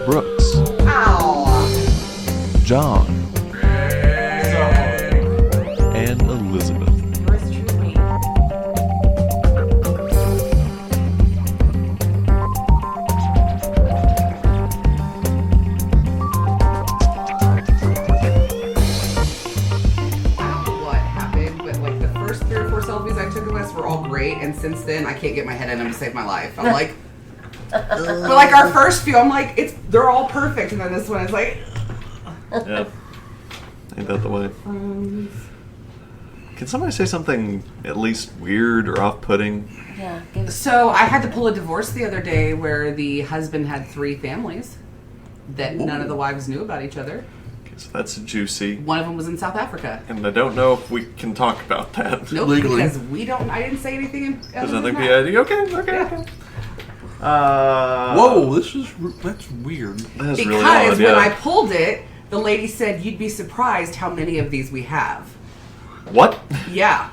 Brooks, Ow. John, and Elizabeth. Yours truly. I don't know what happened, but like the first 3 or 4 selfies I took of us were all great, and since then I can't get my head in them to save my life. I'm like, but like our first few, I'm like, they're all perfect, and then this one is like, Yeah. Ain't that the way? Can somebody say something at least weird or off-putting? Yeah, give us. So I had to pull a divorce the other day where the husband had 3 families that none of the wives knew about each other. Okay, so that's juicy. One of them was in South Africa. And I don't know if we can talk about that. Nope, Legally. because I didn't say anything. There's nothing PID. Okay. Whoa, that's weird. That's Because really odd, when I yeah. pulled it, the lady said, "You'd be surprised how many of these we have." What? Yeah.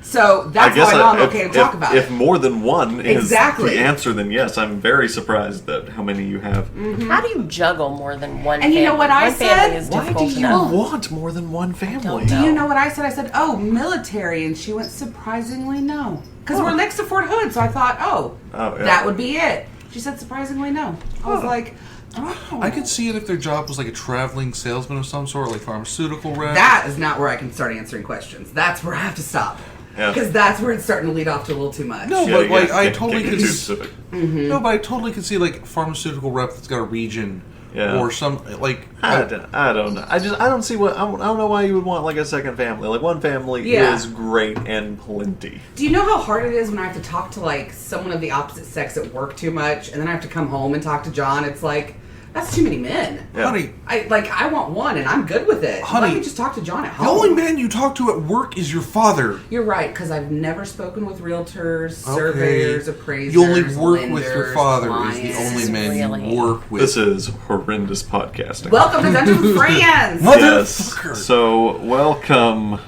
So that's why I'm okay to talk about If it. more than one is Exactly. the answer, then yes, I'm very surprised that how many you have. How do you juggle more than one And family? you know what I One family said? is Why difficult do to you know. want more than one family? Do you know what I said? I said, "Oh, military," and she went, "Surprisingly, no." Because we're next to Fort Hood, so I thought, "Oh, Oh, yeah. that would be it." She said, "Surprisingly, no." I was like, "Oh." I could see it if their job was like a traveling salesman of some sort, like pharmaceutical rep. That is not where I can start answering questions. That's where I have to stop. Yeah. Because that's where it's starting to lead off to a little too much. No, Yeah, but like yeah, I can't totally get could. too specific. No, but I totally could see like pharmaceutical rep that's got a region, Yeah. or some like. I don't know. I don't see what I don't know why you would want like a second family. Like one family Yeah. is great and plenty. Do you know how hard it is when I have to talk to like someone of the opposite sex at work too much, and then I have to come home and talk to John? It's like, that's too many men. Yeah. Honey, I want one, and I'm good with it. Honey, Let me just talk to John at the home. only man you talk to at work is your father. You're right, because I've never spoken with realtors, Okay. surveyors, appraisers. You only work with your lenders, father. clients. Is the only man Really? you work with. This is horrendous podcasting. Welcome to Dungeons with Friends. Yes. Motherfucker. So welcome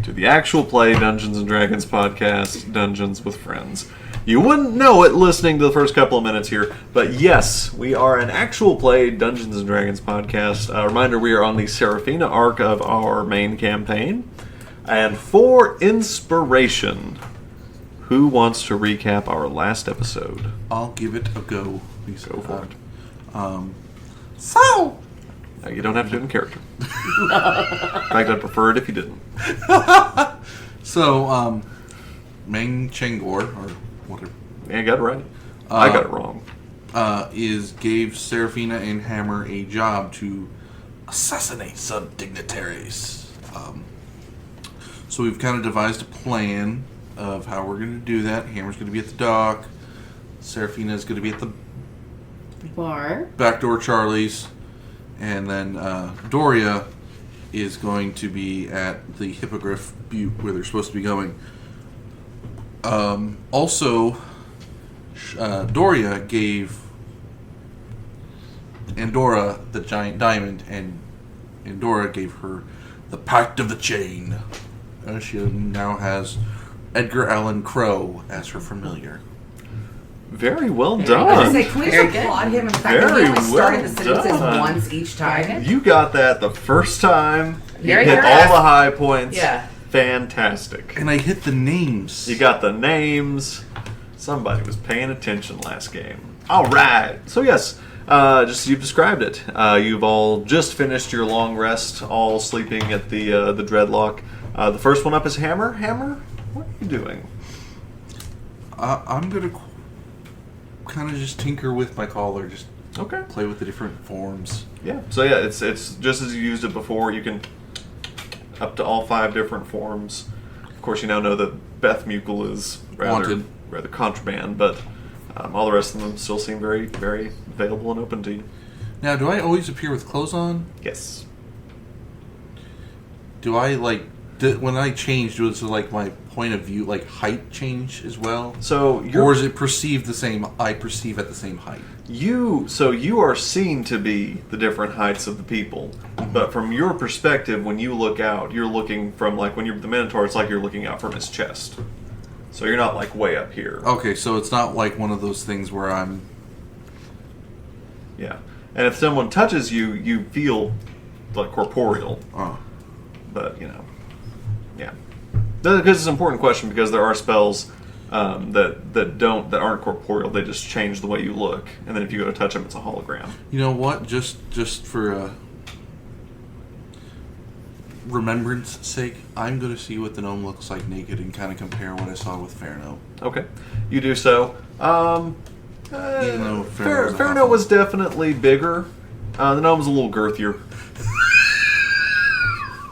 to the actual play Dungeons and Dragons podcast, Dungeons with Friends. You wouldn't know it listening to the first couple of minutes here, but yes, we are an actual play Dungeons and Dragons podcast. A reminder, we are on the Serafina arc of our main campaign. And for inspiration, who wants to recap our last episode? I'll give it a go. Go for it. So, Now, you don't have to do it in character. In fact, I'd prefer it if you didn't. Meng Chengor, or whatever, Yeah, you got it right. I got it wrong. gave Serafina and Hammer a job to assassinate some dignitaries. So we've kind of devised a plan of how we're going to do that. Hammer's going to be at the dock. Serafina is going to be at the Bar. backdoor Charlie's. And then Doria is going to be at the Hippogriff Butte where they're supposed to be going. Also, Doria gave Andorra the giant diamond, and Andorra gave her the Pact of the Chain. She now has Edgar Allan Crow as her familiar. Very well I was done. gonna say, can we Very just good. applaud him in the fact that he Very only started well the sentences done. once each time? You got that the first time. You Very hit good. all the high points. Yeah. Fantastic. And I hit the names. You got the names. Somebody was paying attention last game. All right. So yes, just as you've described it, you've all just finished your long rest, all sleeping at the Dreadlock. The first one up is Hammer. Hammer, what are you doing? I'm going to kind of just tinker with my collar, just Okay. play with the different forms. Yeah. So yeah, it's just as you used it before. You can up to all 5 different forms. Of course, you now know that Beth Mukel is Wanted. rather contraband, but all the rest of them still seem very, very available and open to you. Now, do I always appear with clothes on? Yes. Do I, when I change, does my point of view, height change as well? So Or is it perceived the same, I perceive at the same height? you are seen to be the different heights of the people, but from your perspective, when you look out, you're looking from when you're the Minotaur, it's like you're looking out from his chest. So you're not way up here. Okay, so it's not like one of those things where I'm... Yeah. And if someone touches you, you feel like corporeal. Oh. But, yeah. Because it's an important question, because there are spells that aren't corporeal. They just change the way you look. And then if you go to touch them, it's a hologram. You know what? Just for remembrance sake, I'm going to see what the gnome looks like naked and kind of compare what I saw with Farno. Okay. You do so. Even though Farno was definitely bigger. The gnome was a little girthier.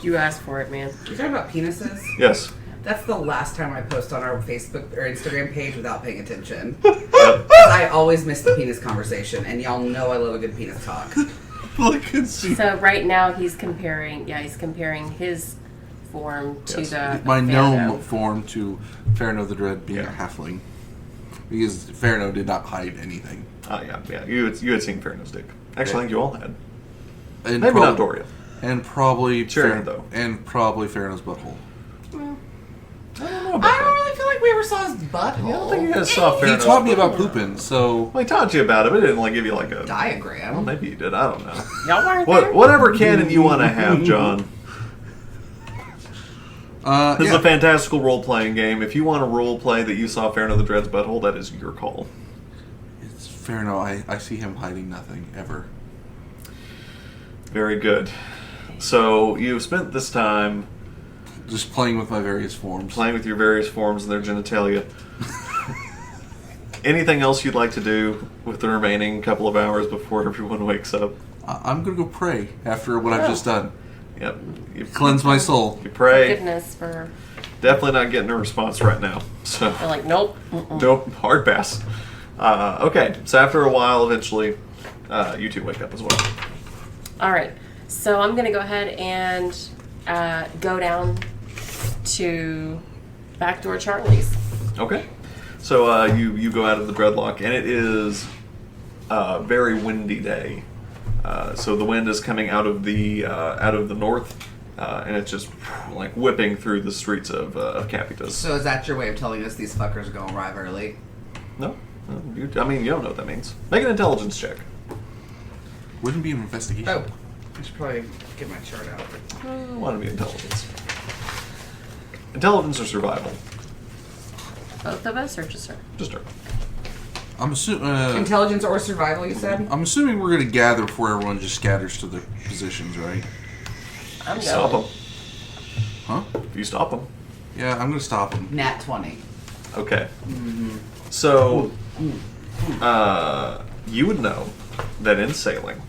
You asked for it, man. You talking about penises? Yes. That's the last time I post on our Facebook or Instagram page without paying attention. Yep. I always miss the penis conversation, and y'all know I love a good penis talk. Look and see. So right now he's comparing his form to the My Farno. gnome form to Farno the Dread being a halfling. Because Farno did not hide anything. Yeah. You had seen Farno's dick. Actually, I think you all had. And Maybe not Doria. And probably Sure, though. And probably Farno's butthole. I don't know about I don't that. really feel like we ever saw his butthole. I don't think you guys saw He Farno's taught me butthole. about pooping, so... Well, he taught you about it, but he didn't give you a... Well, Diagram. maybe you did. I don't know. Y'all weren't there? Whatever canon you want to have, John. This is a fantastical role-playing game. If you want to role-play that you saw Farno the Dread's butthole, that is your call. It's Farno. I see him hiding nothing, ever. Very good. So, you've spent this time Just playing with my various forms. playing with your various forms and their genitalia. Anything else you'd like to do with the remaining couple of hours before everyone wakes up? I'm going to go pray after what I've just done. Yep. You Cleanse my soul. You pray. Forgiveness for... Definitely not getting a response right now. So They're like, nope. Mm-mm. nope, hard pass. Okay, so after a while, eventually, you two wake up as well. All right. So I'm going to go ahead and go down to Backdoor Charlie's. Okay. So you go out of the dreadlock, and it is a very windy day. So the wind is coming out of the north, and it's just like whipping through the streets of Capitas. So is that your way of telling us these fuckers are going to arrive early? No, you don't know what that means. Make an intelligence check. Wouldn't be an investigation. Oh, I should probably get my chart out. I want to be intelligence. Intelligence or survival? Both of us or just her? Just her. I'm assuming. Intelligence or survival, you said? I'm assuming we're going to gather before everyone just scatters to their positions, right? I'm going. Stop them. Huh? If you stop them. Yeah, I'm going to stop them. Nat 20. Okay. So, you would know that in sailing,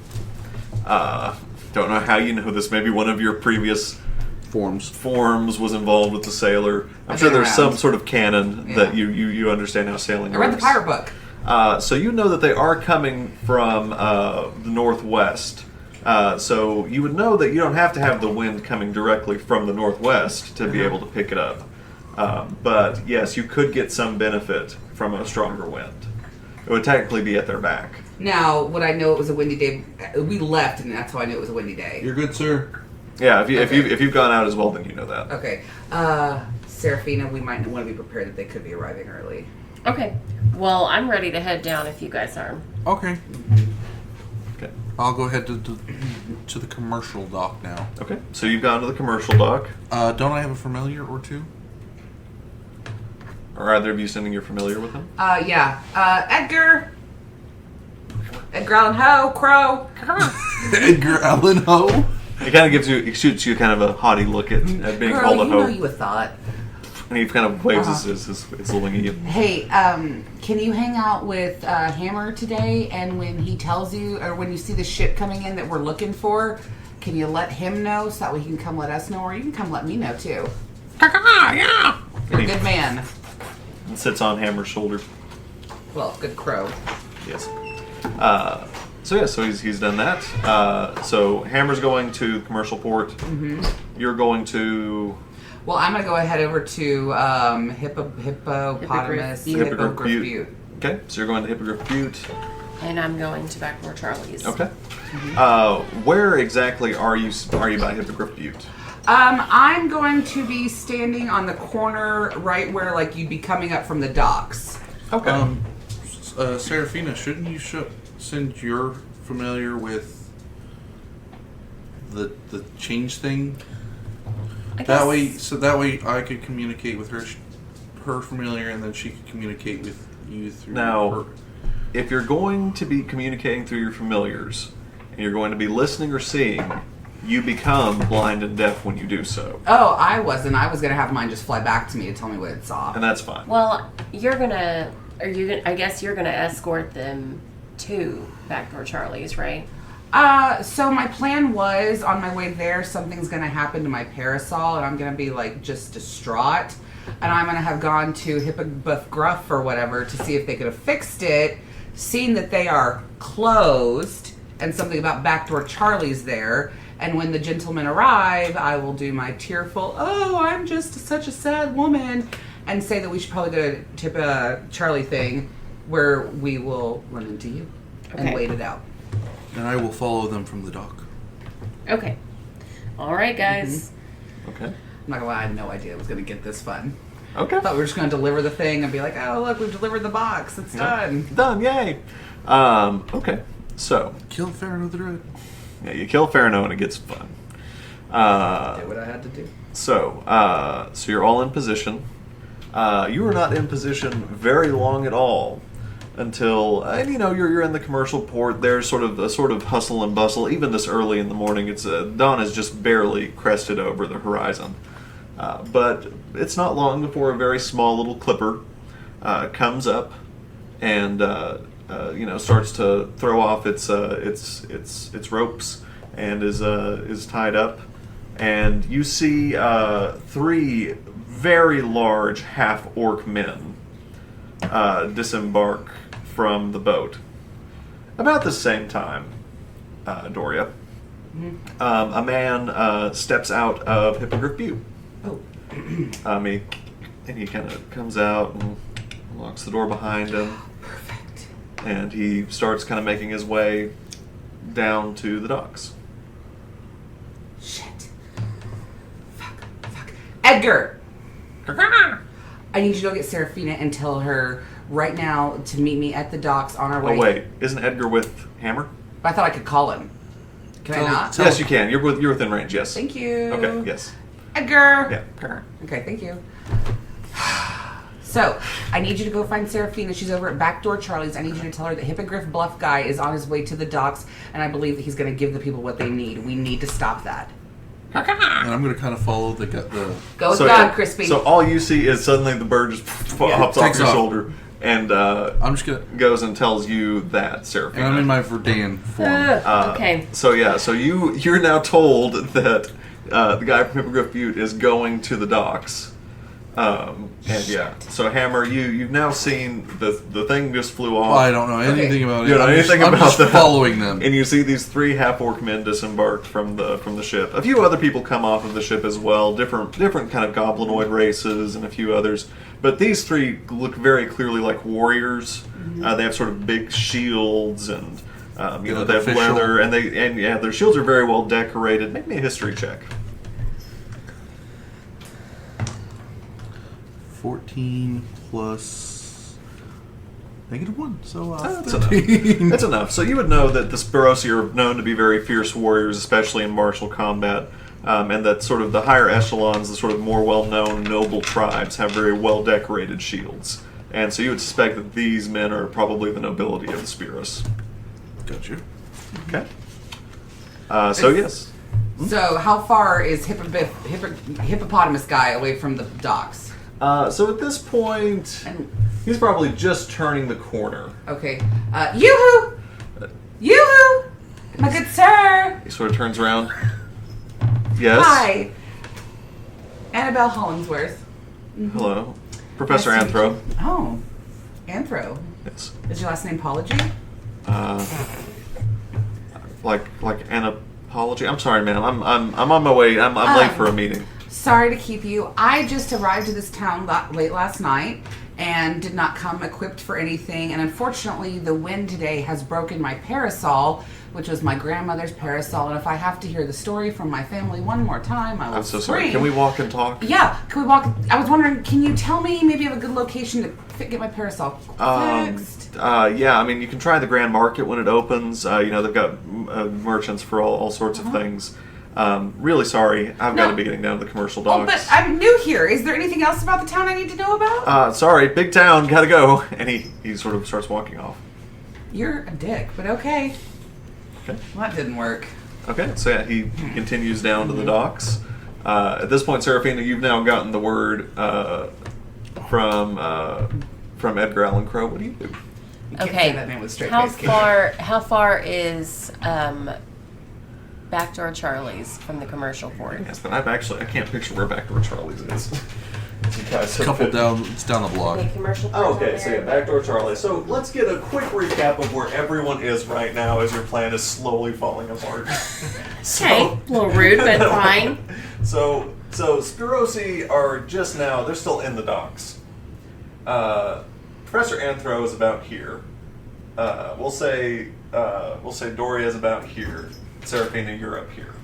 don't know how you know this, maybe one of your previous forms was involved with the sailor. I'm sure there's some sort of canon that you understand how sailing I works. read the pirate book. So you know that they are coming from the northwest. So you would know that you don't have to have the wind coming directly from the northwest to be able to pick it up. But yes, you could get some benefit from a stronger wind. It would technically be at their back. Now, would I know it was a windy day? We left, and that's how I knew it was a windy day. You're good, sir. Yeah, if you've gone out as well, then you know that. Okay. Serafina, we might want to be prepared that they could be arriving early. Okay. Well, I'm ready to head down if you guys are. Okay. Okay. I'll go ahead to the commercial dock now. Okay. So you've gone to the commercial dock. Don't I have a familiar or two? Are either of you sending your familiar with them? Yeah. Edgar Allan Ho, Crow. Edgar Allan Ho? It shoots you kind of a haughty look at being Girl, called a you hoe. know you a thought. And he kind of waves his little wing at you. Hey, can you hang out with Hammer today? And when he tells you, or when you see the ship coming in that we're looking for, can you let him know so that way he can come let us know, or you can come let me know too. Yeah. You're a good man. And sits on Hammer's shoulder. Well, good crow. Yes. So he's done that. So Hammer's going to commercial port. Mm-hmm. You're going to. Well, I'm gonna go ahead over to Hippopotamus Hippogriff Butte. Butte. Okay, so you're going to Hippogriff Butte. And I'm going to Backdoor Charlie's. Okay. Mm-hmm. Where exactly are you by Hippogriff Butte? I'm going to be standing on the corner right where like you'd be coming up from the docks. Okay. Serafina, shouldn't you send your familiar with the change thing? I That guess- way I could communicate with her, her familiar, and then she could communicate with you through Now- her. If you're going to be communicating through your familiars, and you're going to be listening or seeing, you become blind and deaf when you do so. Oh, I wasn't. I was gonna have mine just fly back to me to tell me what it saw. And that's fine. Well, I guess you're gonna escort them to Backdoor Charlie's, right? So my plan was on my way there, something's gonna happen to my parasol, and I'm gonna be like just distraught, and I'm gonna have gone to Hippobuff Gruff or whatever to see if they could have fixed it, seen that they are closed, and something about Backdoor Charlie's there. And when the gentlemen arrive, I will do my tearful, "Oh, I'm just such a sad woman," and say that we should probably go to Charlie thing, where we will run into you and Okay. wait it out. And I will follow them from the dock. Okay. All right, guys. Okay. I'm not gonna lie, I had no idea it was gonna get this fun. Okay. I thought we were just gonna deliver the thing and be like, "Oh, look, we've delivered the box. It's done." Done, yay! Okay, so, Kill Farron of the Dread. yeah, you kill Farno and it gets fun. Did what I had to do. So you're all in position. You are not in position very long at all until you're in the commercial port. There's sort of hustle and bustle. Even this early in the morning, it's dawn has just barely crested over the horizon. But it's not long before a very small little clipper comes up and starts to throw off its ropes and is tied up. And you see 3 very large half-orc men disembark from the boat. About the same time, Doria, a man steps out of Hippogriff Butte. Oh, He kind of comes out and locks the door behind him. perfect. And he starts kind of making his way down to the docks. Shit. Fuck. Edgar! I need you to go get Serafina and tell her right now to meet me at the docks on our way. Oh wait, isn't Edgar with Hammer? I thought I could call him. Can I not? Yes, you can. You're within range. Yes. Thank you. Okay. Yes. Edgar! Yeah. Okay, thank you. So, I need you to go find Serafina. She's over at Backdoor Charlie's. I need you to tell her that Hippogriff Bluff guy is on his way to the docks, and I believe that he's going to give the people what they need. We need to stop that. And I'm going to kind of follow the Go with God, Crispy. So all you see is suddenly the bird just hops off Takes your off. shoulder and I'm just going to... goes and tells you that Serafina. And I'm in my Verdan form. Okay. So you're now told that the guy from Hippogriff Butte is going to the docks. So Hammer, you've now seen the thing just flew off. Well, I don't know anything about it. You don't know anything I'm about just that. following them. And you see these 3 half-orc men disembarked from the ship. A few other people come off of the ship as well, different kind of goblinoid races and a few others. But these 3 look very clearly like warriors. They have sort of big shields and they have official. leather, and their shields are very well decorated. Make me a history check. 14 plus -1, so That's 13. enough. That's enough. So you would know that the Sperosi are known to be very fierce warriors, especially in martial combat, and that sort of the higher echelons, the sort of more well-known noble tribes, have very well-decorated shields. And so you would suspect that these men are probably the nobility of the Speros. Gotcha. Okay. Yes. So, how far is Hippopotamus guy away from the docks? So at this point, And he's probably just turning the corner. okay, yoo-hoo! Yoo-hoo! My good sir! He sort of turns around. Yes. Hi! Annabelle Hollingsworth. Hello. Professor Nice to meet Anthro. you. Oh, Anthro. Yes. Is your last name Pology? Like an apology. I'm sorry, ma'am. I'm on my way. I'm late for a meeting. Sorry to keep you. I just arrived to this town late last night and did not come equipped for anything. And unfortunately, the wind today has broken my parasol, which was my grandmother's parasol. And if I have to hear the story from my family one more time, I will I'm so sorry. scream. Can we walk and talk? Yeah, can we walk? I was wondering, can you tell me maybe of a good location to get my parasol fixed? Yeah, I mean, you can try the Grand Market when it opens. They've got merchants for all sorts of things. Really sorry, I've got to be getting down to the commercial Oh, docks. but I'm new here. Is there anything else about the town I need to know about? Sorry, big town, gotta go. And he sort of starts walking off. You're a dick, but okay. Okay. Well, that didn't work. Okay, so yeah, he continues down to the docks. At this point, Serafina, you've now gotten the word from Edgar Allan Crow. What do you do? You can't Okay. say that name with a straight How face, can you? far is Backdoor Charlie's from the commercial port? Yes, but I can't picture where Backdoor Charlie's is. You guys have Couple fit- down, it's down the block. The commercial port. Oh, okay, so yeah, Backdoor Charlie. So let's get a quick recap of where everyone is right now as your plan is slowly falling apart. Okay, a little rude, but fine. So Spirosi are just now, they're still in the docks. Professor Anthro is about here. We'll say Doria is about here. Serafina, you're up here.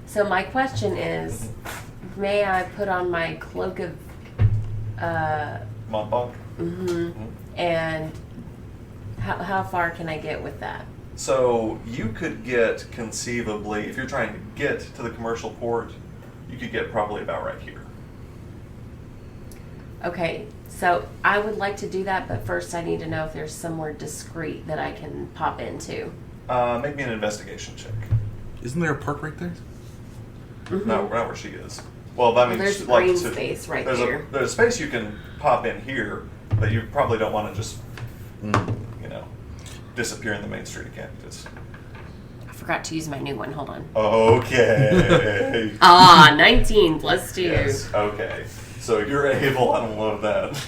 So my question is, may I put on my cloak of Montbach? and how far can I get with that? So you could get conceivably, if you're trying to get to the commercial port, you could get probably about right here. Okay, so I would like to do that, but first I need to know if there's somewhere discreet that I can pop into. Make me an investigation check. Isn't there a park right there? Not where she is. Well, I mean, There's like green to- space right there's there. There's a space you can pop in here, but you probably don't want to just, disappear in the main street of Cactus. I forgot to use my new one. Hold on. Okay. 19 plus 2. Yes. Okay. So you're able. I don't love that,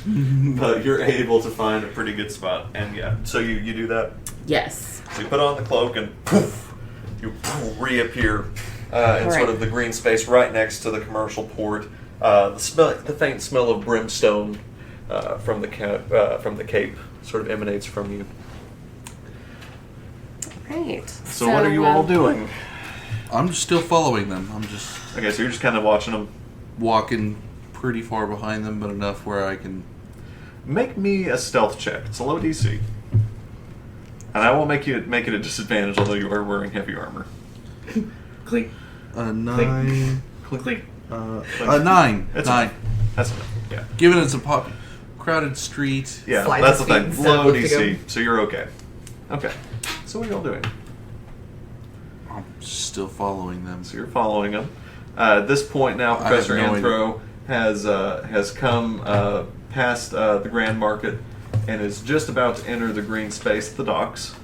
but you're able to find a pretty good spot, and yeah. So you do that. Yes. So you put on the cloak and poof, you reappear in sort of the green space right next to the commercial port. The faint smell of brimstone from the cape sort of emanates from you. Right. So what are you all doing? I'm just still following them. I'm just Okay, so you're just kind of watching them. walking pretty far behind them, but enough where I can. Make me a stealth check. It's a low DC, and I won't make it a disadvantage, although you are wearing heavy armor. Click. A 9. Click. A 9. That's 9. enough. That's enough. Yeah. Given it's a crowded street. Yeah, Slide that's his the feet thing. instead of Low lifting DC, him. so you're okay. Okay. So what are y'all doing? I'm still following them. So you're following them. At this point now, I have Professor no Anthro has come past the Grand Market and is just about to enter the green space at the docks.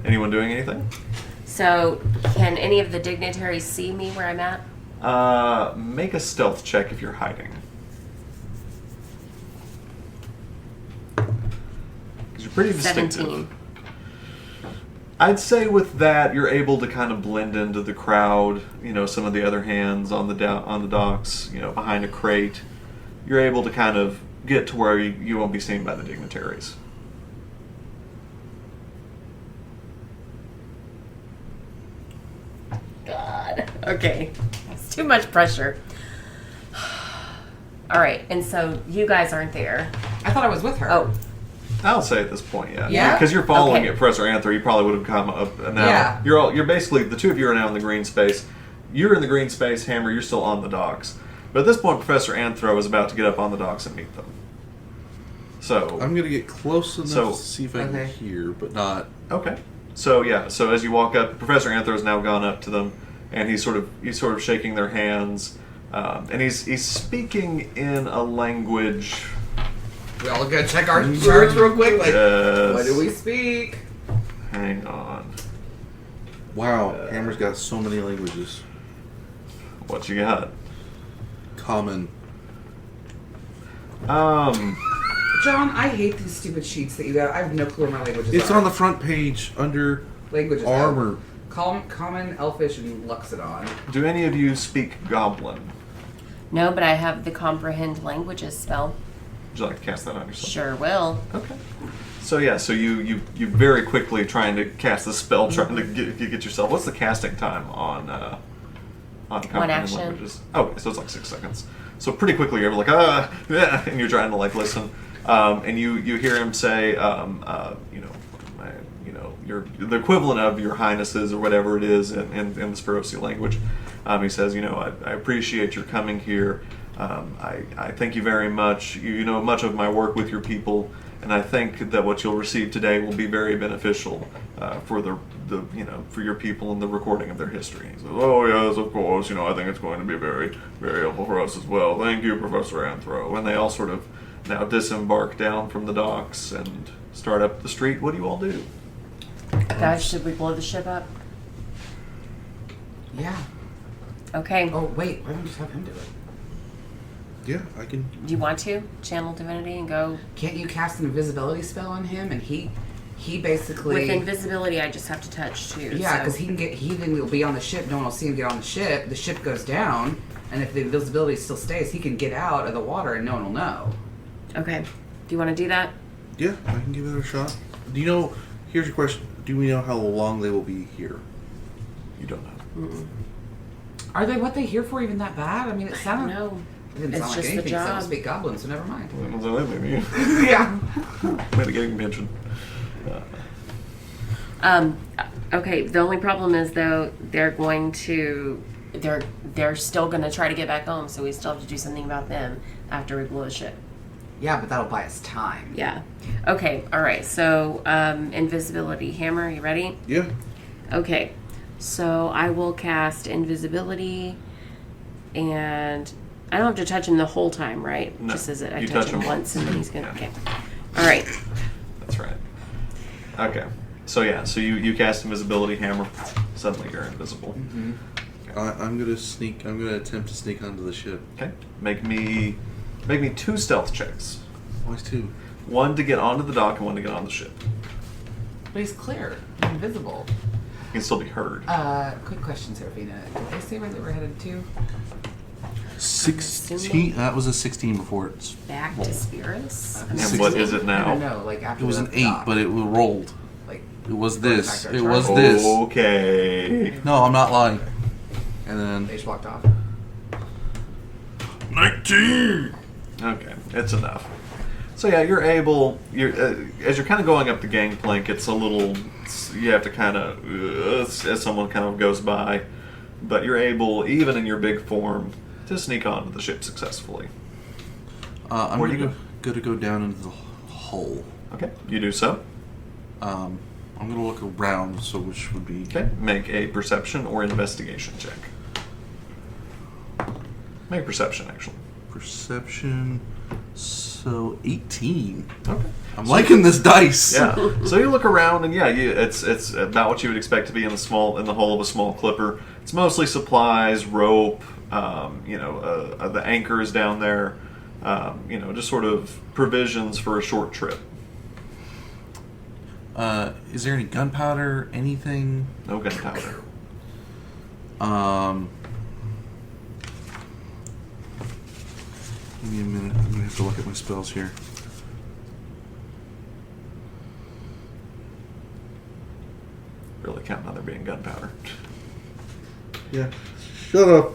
Anyone doing anything? So, can any of the dignitaries see me where I'm at? Make a stealth check if you're hiding. Because you're pretty distinctive. 17. I'd say with that, you're able to kind of blend into the crowd. Some of the other hands on the docks. Behind a crate, you're able to kind of get to where you won't be seen by the dignitaries. God. Okay. It's too much pressure. All right, and so you guys aren't there. I thought I was with her. Oh, I'll say at this point, yeah. Yeah? Because you're following Okay. it, Professor Anthro. You probably would have come up now. Yeah. You're basically the two of you are now in the green space. You're in the green space. Hammer, you're still on the docks. But at this point, Professor Anthro is about to get up on the docks and meet them. So I'm gonna get close enough So- to see if I can Okay. hear, but not. okay. So yeah. So as you walk up, Professor Anthro has now gone up to them, and he's sort of shaking their hands, and he's speaking in a language. We all gotta check our charts real quick. Like, Yes. what do we speak? Hang on. Wow, Hammer's got so many languages. What you got? Common. John, I hate these stupid sheets that you got. I have no clue where my languages It's are. on the front page under languages. armor. Common, Elfish, and Luxodon. Do any of you speak Goblin? no, but I have the comprehend languages spell. Would you like to cast that on yourself? Sure will. Okay. So yeah, so you very quickly trying to cast the spell, trying to get yourself. What's the casting time on comprehend action. languages? Okay, so it's like 6 seconds. So pretty quickly you're like, yeah, and you're trying to like listen, and you hear him say, you're the equivalent of your highnesses or whatever it is in the Sperosi language. He says, I appreciate your coming here. I thank you very much. You know much of my work with your people, and I think that what you'll receive today will be very beneficial for for your people and the recording of their history. He says, oh yes, of course. I think it's going to be very, very helpful for us as well. Thank you, Professor Anthro. And they all sort of now disembark down from the docks and start up the street. What do you all do? Guys, should we blow the ship up? Yeah. Okay. Oh, wait. Why don't we just have him do it? Yeah, I can. Do you want to channel divinity and go? Can't you cast an invisibility spell on him? And he basically... With invisibility, I just have to touch too. Yeah, so. because he then will be on the ship. No one will see him get on the ship. The ship goes down. And if the invisibility still stays, he can get out of the water and no one will know. Okay. Do you want to do that? Yeah, I can give it a shot. Do you know? Here's your question: do we know how long they will be here? You don't know. Mm-mm. Are they what they here for even that bad? I mean, it sounded... No. It didn't It's sound like just the anything. Some job. speak goblin, so never mind. Yeah. Yeah. Mitigating pension. Okay. The only problem is though they're still going to try to get back home, so we still have to do something about them after we blow the ship. Yeah, but that'll buy us time. Yeah. Okay. All right. So invisibility hammer. You ready? Yeah. Okay. So I will cast invisibility, and I don't have to touch him the whole time, right? No, Just as I you touch touch him him once, and then he's gonna. Yeah. Okay. All right. That's right. Okay. So you cast invisibility hammer. Suddenly you're invisible. Mm-hmm. I'm gonna sneak. I'm gonna attempt to sneak onto the ship. Okay. Make me 2 stealth checks. Why 2? One to get onto the dock and one to get on the ship. But he's clear. He's invisible. You can still be heard. Quick question, Serafina. Did they say where they were headed to? 16. That was a 16 before it's Back rolled. to Spirits. And what is it now? No, like after It was we an left the 8, dock. but it rolled. Like It was Going this. back to our It chart? was this. Okay. No, I'm not lying. And they then just walked off. 19. Okay, it's enough. So yeah, you're able. As you're kind of going up the gangplank, it's a little. You have to kind of as someone kind of goes by, but you're able, even in your big form, to sneak onto the ship successfully. I'm Where do you gonna go down into the hull. Okay, you do so. I'm gonna look around. So which would be Okay, make a perception or investigation check. Make perception, actually. perception. So 18. Okay. I'm liking this dice. Yeah. So you look around, and yeah, it's about what you would expect to be in the hull of a small clipper. It's mostly supplies, rope. The anchor is down there. Just sort of provisions for a short trip. Is there any gunpowder? Anything? No gunpowder. Give me a minute. I'm gonna have to look at my spells here. Really counting on there being gunpowder. Yeah. Shut up.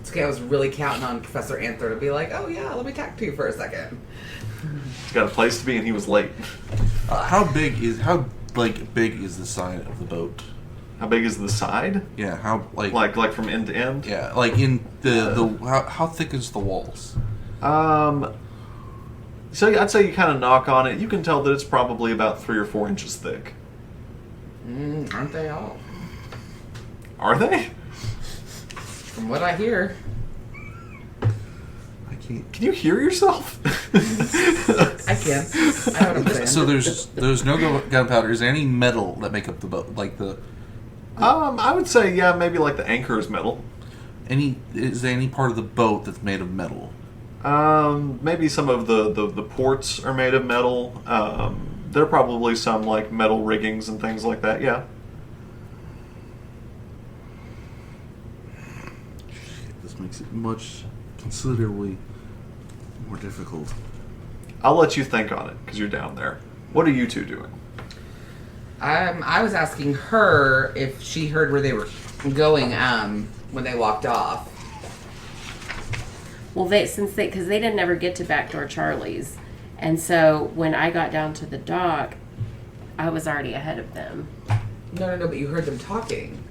It's okay, I was really counting on Professor Anther to be like, oh yeah, let me talk to you for a second. He's got a place to be, and he was late. How big is the side of the boat? How big is the side? Yeah. How Like from end to end? Yeah. Like in the how thick is the walls? So I'd say you kind of knock on it. You can tell that it's probably about 3 or 4 inches thick. Aren't they all? Are they? From what I hear. I can't. Can you hear yourself? I can. I know what I'm saying. So there's no gunpowder. Is there any metal that make up the boat? Like the I would say yeah, maybe like the anchor is metal. is there any part of the boat that's made of metal? Maybe some of the ports are made of metal. There are probably some like metal riggings and things like that. Yeah. This makes it considerably more difficult. I'll let you think on it because you're down there. What are you two doing? I was asking her if she heard where they were going when they walked off. Well, because they didn't ever get to Backdoor Charlie's, and so when I got down to the dock, I was already ahead of them. No, but you heard them talking.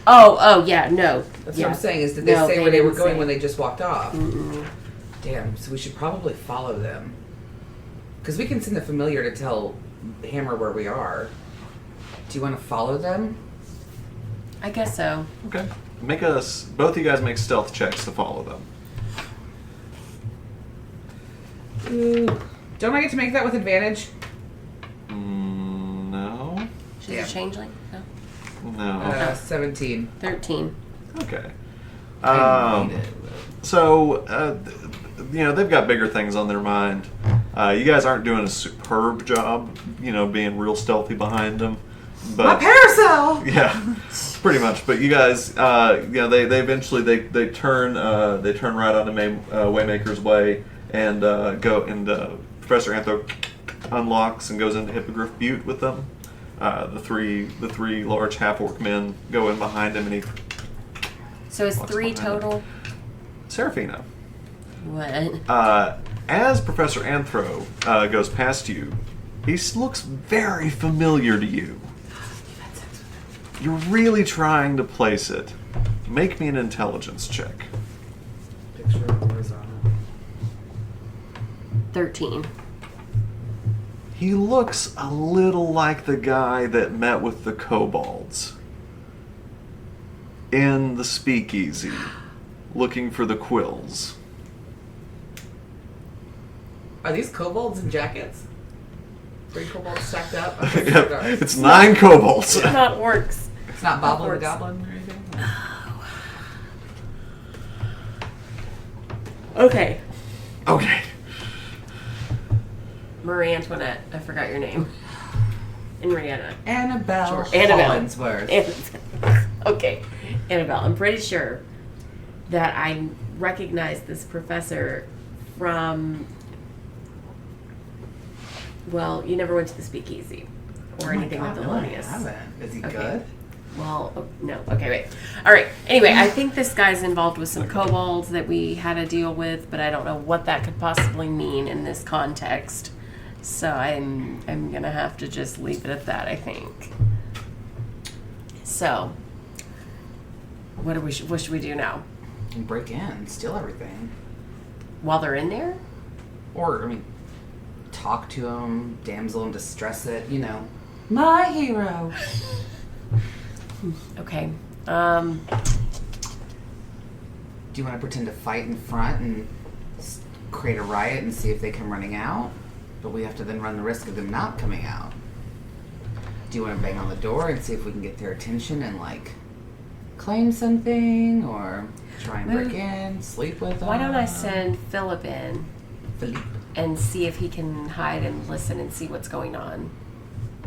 Oh, yeah, no. That's yeah. what I'm saying, is did they say where they were going when they just walked off? Mm-mm. Damn, so we should probably follow them. Because we can send a familiar to tell Hammer where we are. Do you want to follow them? I guess so. Okay. Both of you guys make stealth checks to follow them. Ooh. Don't I get to make that with advantage? No. She's a changeling? No. No. 17. 13. Okay. I need it. So, they've got bigger things on their mind. You guys aren't doing a superb job, being real stealthy behind them. But, my parasol! Yeah, pretty much. But you guys, they eventually they turn right onto Waymaker's Way and go. And Professor Antho unlocks and goes into Hippogriff Butte with them. The three large half-orc men go in behind him, and he. So it's walks 3 behind him. total? Serafina. What? As Professor Anthro goes past you, he looks very familiar to you. You're really trying to place it. Make me an intelligence check. Picture of horizontal. 13. He looks a little like the guy that met with the kobolds in the speakeasy, looking for the quills. Are these kobolds in jackets? 3 kobolds stacked up? Yep, it's 9 kobolds. It's not orcs. It's not Boblin the Orcs. Goblin or anything? Okay. Okay. Marie Antoinette. I forgot your name. Henrietta. Annabelle Sure. Annabelle. Hollingsworth. Okay. Annabelle. I'm pretty sure that I recognize this professor from... Well, you never went to the speakeasy or anything with Thelonious. I haven't. Is he Okay. good? Well, no. Okay, wait. All right. Anyway, I think this guy's involved with some kobolds that we had to deal with, but I don't know what that could possibly mean in this context. So I'm gonna have to just leave it at that, I think. So, what should we do now? And break in, steal everything. While they're in there? Or, talk to him, damsel in distress it, My hero. Okay. Do you want to pretend to fight in front and create a riot and see if they come running out? But we have to then run the risk of them not coming out. Do you want to bang on the door and see if we can get their attention and, claim something? Or try and break in, sleep with them? Why don't I send Philip in Philippe. and see if he can hide and listen and see what's going on?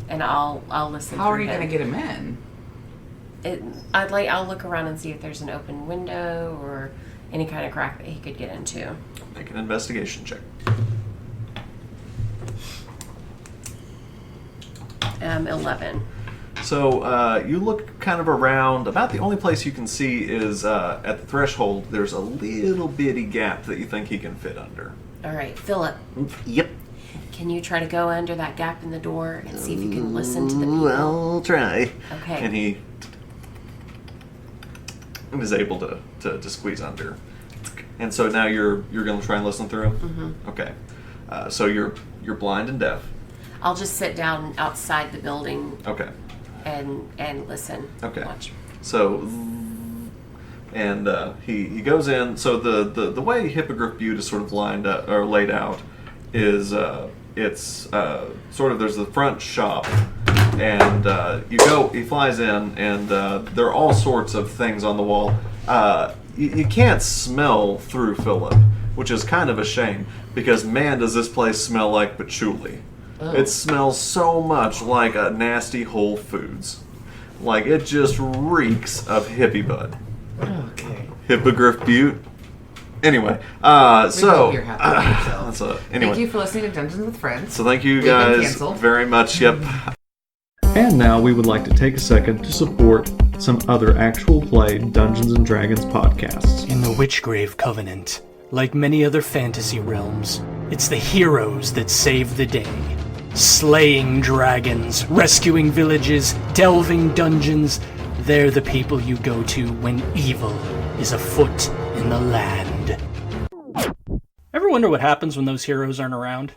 And I'll listen. How are through you going to get him in? I'll look around and see if there's an open window or any kind of crack that he could get into. Make an investigation check. 11. So you look kind of around. About the only place you can see is at the threshold. There's a little bitty gap that you think he can fit under. All right, Philip, Yep. can you try to go under that gap in the door and see if you can listen to the people? I'll try. Okay. And he is able to squeeze under. And so now you're going to try and listen through him? Mm-hmm. Okay. So you're blind and deaf. I'll just sit down outside the building Okay. and listen. Okay. Watch. So, and he goes in. So the way Hippogriff Butte is sort of lined up or laid out is it's sort of, there's the front shop, and he flies in, and there are all sorts of things on the wall. You can't smell through Philip, which is kind of a shame, because man, does this place smell like patchouli. Oh. It smells so much like a nasty Whole Foods. Like, it just reeks of hippie bud. Okay. Hippogriff Butte. Anyway, hope so you're happy with yourself. that's a, Thank anyway. you for listening to Dungeons with Friends. So thank you We've been guys canceled. very much. Yep. And now we would like to take a second to support some other actual play Dungeons and Dragons podcasts. In the Witchgrave Covenant, Like many other fantasy realms, it's the heroes that save the day. Slaying dragons, rescuing villages, delving dungeons, they're the people you go to when evil is afoot in the land. Ever wonder what happens when those heroes aren't around?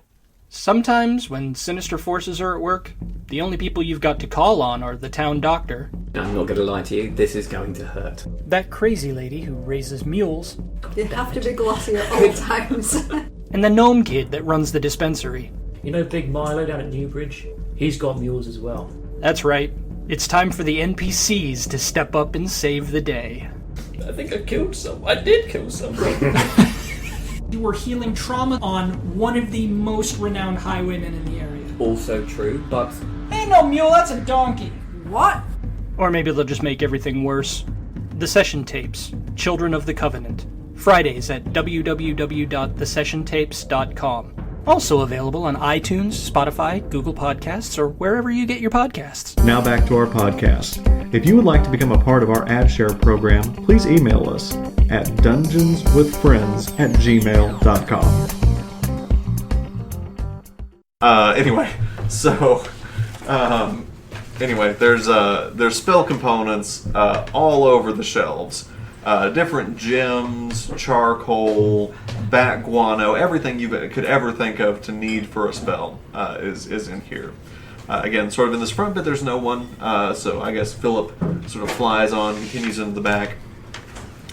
Sometimes, when sinister forces are at work, the only people you've got to call on are the town doctor. I'm not going to lie to you, this is going to hurt. That crazy lady who raises mules. They have to be glossy at all times. And the gnome kid that runs the dispensary. You know Big Milo down at Newbridge? He's got mules as well. That's right. It's time for the NPCs to step up and save the day. I think I killed some. I did kill someone. You were healing trauma on one of the most renowned highwaymen in the area. Also true, but... Ain't no mule, that's a donkey. What? Or maybe they'll just make everything worse. The Session Tapes, Children of the Covenant. Fridays at www.thesessiontapes.com. Also available on iTunes, Spotify, Google Podcasts, or wherever you get your podcasts. Now back to our podcast. If you would like to become a part of our ad share program, please email us at dungeonswithfriends@gmail.com. Anyway, there's spell components all over the shelves. Different gems, charcoal, bat guano, everything you could ever think of to need for a spell is in here. Again, sort of in this front bit, there's no one, so I guess Philip sort of flies on, continues into the back,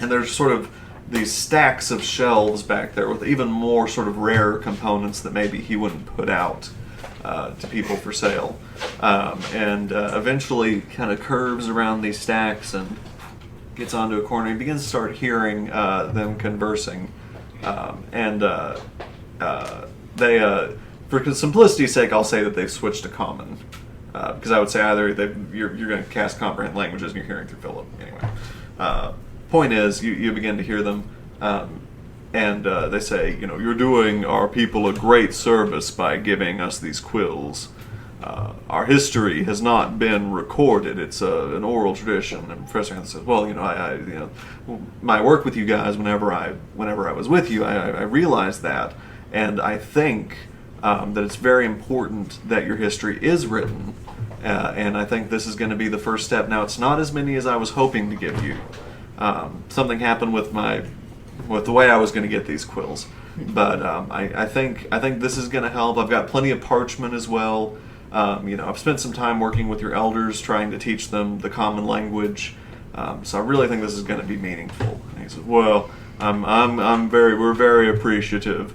and there's sort of these stacks of shelves back there with even more sort of rare components that maybe he wouldn't put out to people for sale, and eventually kind of curves around these stacks and gets onto a corner and begins to start hearing them conversing, they for simplicity's sake, I'll say that they've switched to common, because I would say either you're going to cast comprehend languages and you're hearing through Philip. Anyway, point is, you begin to hear them, and they say, you're doing our people a great service by giving us these quills. Our history has not been recorded; it's an oral tradition. And Professor Hansen says, "Well, my work with you guys, whenever I was with you, I realized that, and I think that it's very important that your history is written, and I think this is going to be the first step. Now, it's not as many as I was hoping to give you. Something happened with the way I was going to get these quills, but I think this is going to help. I've got plenty of parchment as well." I've spent some time working with your elders, trying to teach them the common language. So I really think this is going to be meaningful. And he says, "Well, we're very appreciative.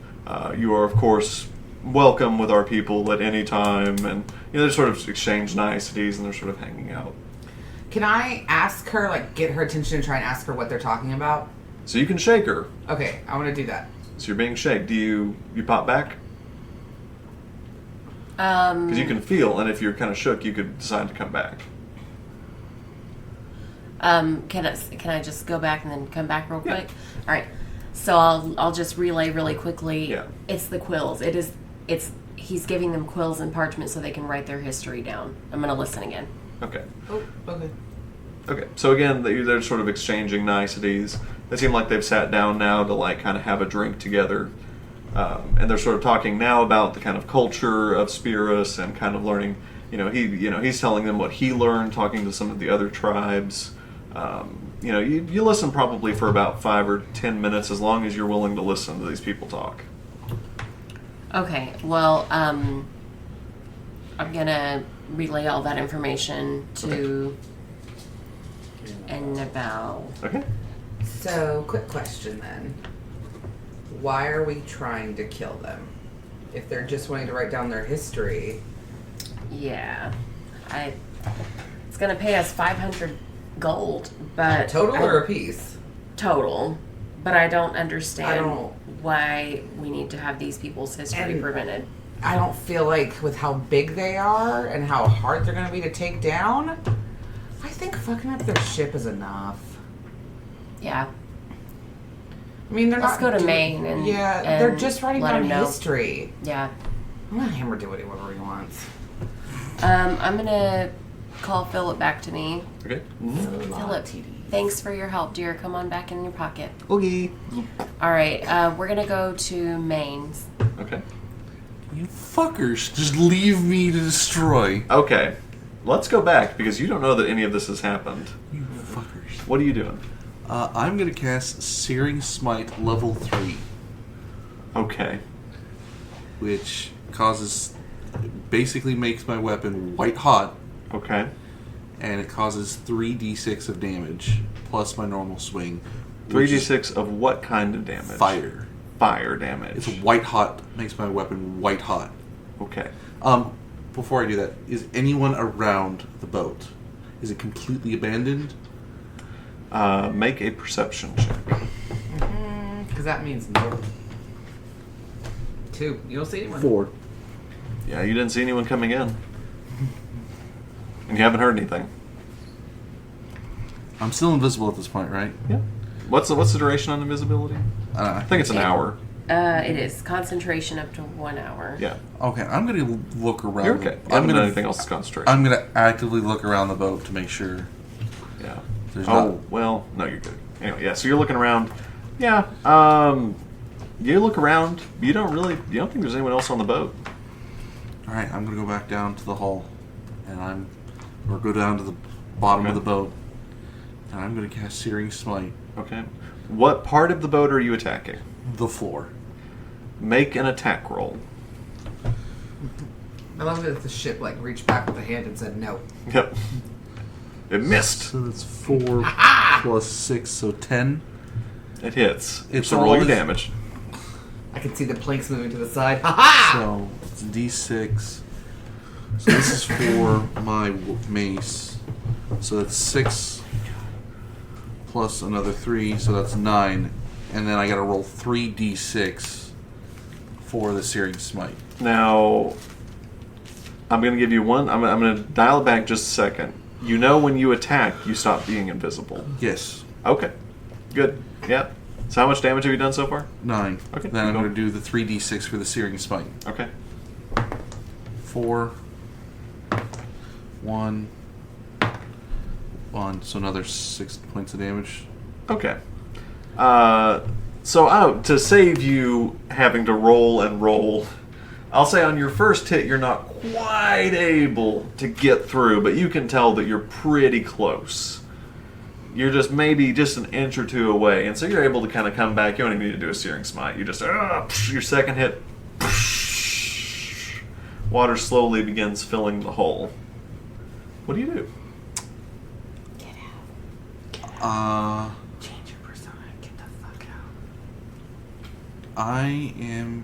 You are, of course, welcome with our people at any time." And they sort of exchange niceties, and they're sort of hanging out. Can I ask her, get her attention and try and ask her what they're talking about? So you can shake her. Okay, I want to do that. So you're being shaken. Do you pop back? Because you can feel, and if you're kind of shook, you could decide to come back. Can I just go back and then come back real quick? All right. So I'll just relay really quickly. Yeah. It's the quills. He's giving them quills and parchment so they can write their history down. I'm going to listen again. Okay. Oh, okay. Okay. So again, they're sort of exchanging niceties. They seem like they've sat down now to kind of have a drink together. And they're sort of talking now about the kind of culture of Spirus and kind of learning. He's telling them what he learned, talking to some of the other tribes. You listen probably for about 5 or 10 minutes, as long as you're willing to listen to these people talk. Okay. Well, I'm gonna relay all that information to Annabelle. Okay. So, quick question then. Why are we trying to kill them? If they're just wanting to write down their history. Yeah. It's going to pay us 500 gold, but... Total or a piece? Total. But I don't understand why we need to have these people's history prevented. I don't feel like with how big they are and how hard they're going to be to take down, I think fucking up their ship is enough. Yeah. I mean, they're Let's not... go to Maine and they're just writing let down him know. history. Yeah. I'm going to hammer do whatever he wants. I'm going to call Philip back to me. Okay. Philip, thanks for your help, dear. Come on back in your pocket. Okay. All right, we're gonna go to Maine's. Okay. You fuckers, just leave me to destroy. Okay. Let's go back because you don't know that any of this has happened. You fuckers. What are you doing? I'm gonna cast Searing Smite level 3, Okay. which basically makes my weapon white hot, Okay. and it causes 3d6 of damage plus my normal swing. which is 3d6 of what kind of damage? fire. Fire damage. It's white hot, makes my weapon white hot. Okay. Before I do that, is anyone around the boat? Is it completely abandoned? Make a perception check. Because that means no. 2. You don't see anyone. 4. Yeah, you didn't see anyone coming in. And you haven't heard anything. I'm still invisible at this point, right? Yeah. What's the duration on invisibility? I think it's an hour. It is concentration up to 1 hour. Yeah. Okay, I'm gonna look around. You're okay. I haven't done anything else to concentrate. I'm gonna actively look around the boat to make sure. Yeah. There's Well, no, you're good. Anyway, yeah, so you're looking around. Yeah. You look around. You don't think there's anyone else on the boat. All right, I'm gonna go back down to the hull, and or go down to the bottom of the boat, and I'm gonna cast Searing Smite. Okay. What part of the boat are you attacking? The floor. Make an attack roll. I love that the ship reached back with a hand and said no. Yep. It missed. So that's 4 plus 6, so 10. It hits. It's so roll your all- damage. I can see the planks moving to the side. Ha ha! So it's D6. So this is for my mace. So that's 6 plus another 3, so that's 9. And then I gotta roll 3d6 for the Searing Smite. Now, I'm going to give you one. I'm going to dial it back just a second. You know when you attack, you stop being invisible. Yes. Okay. Good. Yeah. So how much damage have you done so far? 9. Okay, Then I'm go. gonna do the 3d6 for the Searing Smite. Okay. 4. 1. 1. So another 6 points of damage. Okay. So to save you having to roll and roll, I'll say on your first hit you're not quite able to get through, but you can tell that you're pretty close. You're just maybe just an inch or two away, and so you're able to kind of come back. You don't even need to do a Searing Smite. You just your second hit. Water slowly begins filling the hole. What do you do? Change your persona and get the fuck out. I am.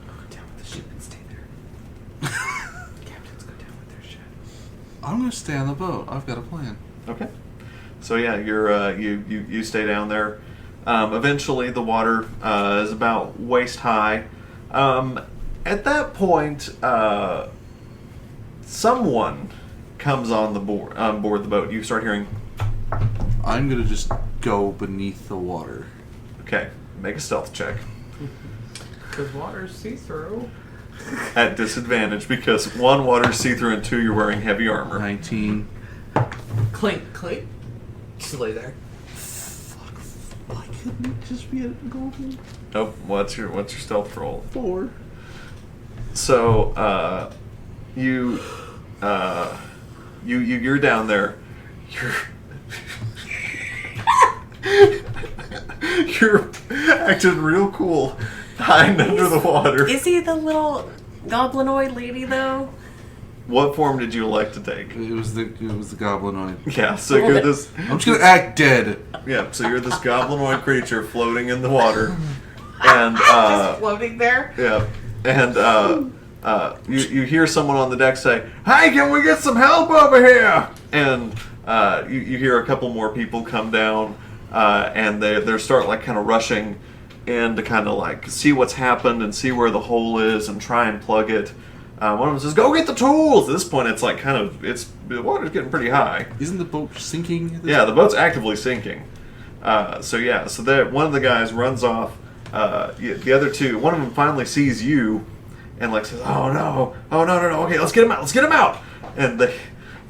Go down with the ship and stay there. Captains go down with their ship. I'm gonna stay on the boat. I've got a plan. Okay. So yeah, you're you stay down there. Eventually, the water is about waist high. At that point, someone comes on board the boat. You start hearing. I'm gonna just go beneath the water. Okay, make a stealth check Because water's see-through. at disadvantage because 1, water see-through, and 2, you're wearing heavy armor. 19. Clink, clink. Just lay there. Why couldn't it just be a golden Nope. What's your stealth roll? 4? So you're down there. You're acting real cool, hiding under the water. Is he the little goblinoid lady though? What form did you like to take? It was the goblinoid. Yeah, so you're this. I'm just gonna act dead. Yeah, so you're this goblinoid creature floating in the water, and Just floating there. yeah, and you hear someone on the deck say, "Hey, can we get some help over here?" And you hear a couple more people come down, and they start kind of rushing in to kind of see what's happened and see where the hole is and try and plug it. One of them says, "Go get the tools." At this point, it's the water's getting pretty high. Isn't the boat sinking? Yeah, the boat's actively sinking. So one of the guys runs off. The other two, one of them finally sees you, and says, "Oh no, okay, let's get him out, And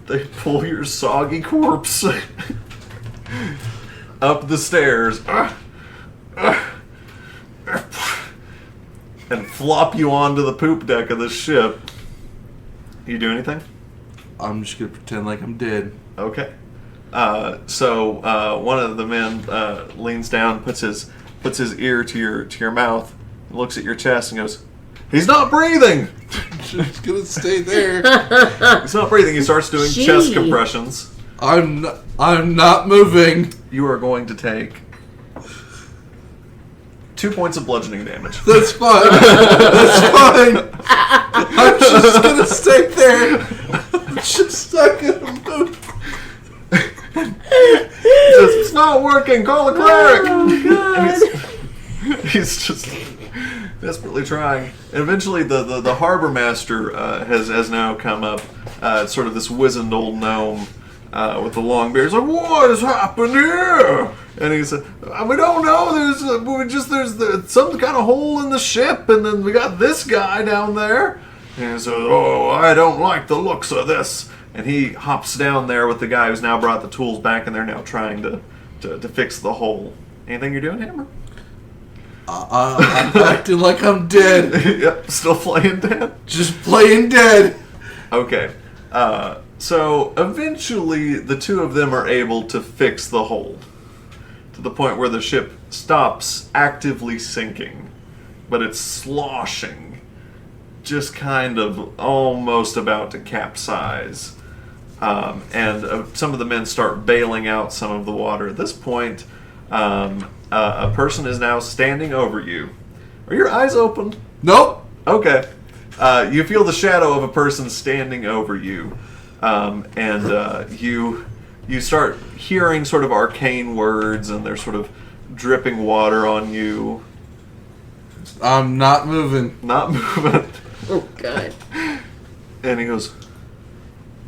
They pull your soggy corpse up the stairs and flop you onto the poop deck of the ship. You do anything? I'm just gonna pretend like I'm dead. Okay. So one of the men leans down, puts his ear to your mouth, looks at your chest, and goes, "He's not breathing." Just gonna stay there. He's not breathing. He starts doing chest compressions. I'm not moving. You are going to take 2 points of bludgeoning damage. That's fine. That's fine. I'm just gonna stay there. I'm just not gonna move. He says, "It's not working. Call a cleric." Oh, God. And he's just desperately trying. And eventually, the harbor master has now come up. It's sort of this wizened old gnome with the long beard. He's like, "What has happened here?" And he said, "We don't know. There's some kind of hole in the ship, and then we got this guy down there." And he says, "Oh, I don't like the looks of this." And he hops down there with the guy who's now brought the tools back, and they're now trying to fix the hole. Anything you're doing, Hammer? I'm acting like I'm dead. Yep, still playing dead. Just playing dead. Okay. So eventually the two of them are able to fix the hole to the point where the ship stops actively sinking, but it's sloshing, just kind of almost about to capsize. And some of the men start bailing out some of the water. At this point, a person is now standing over you. Are your eyes open? Nope. Okay. You feel the shadow of a person standing over you, and you start hearing sort of arcane words, and they're sort of dripping water on you. I'm not moving. Not moving. Oh, God. And he goes,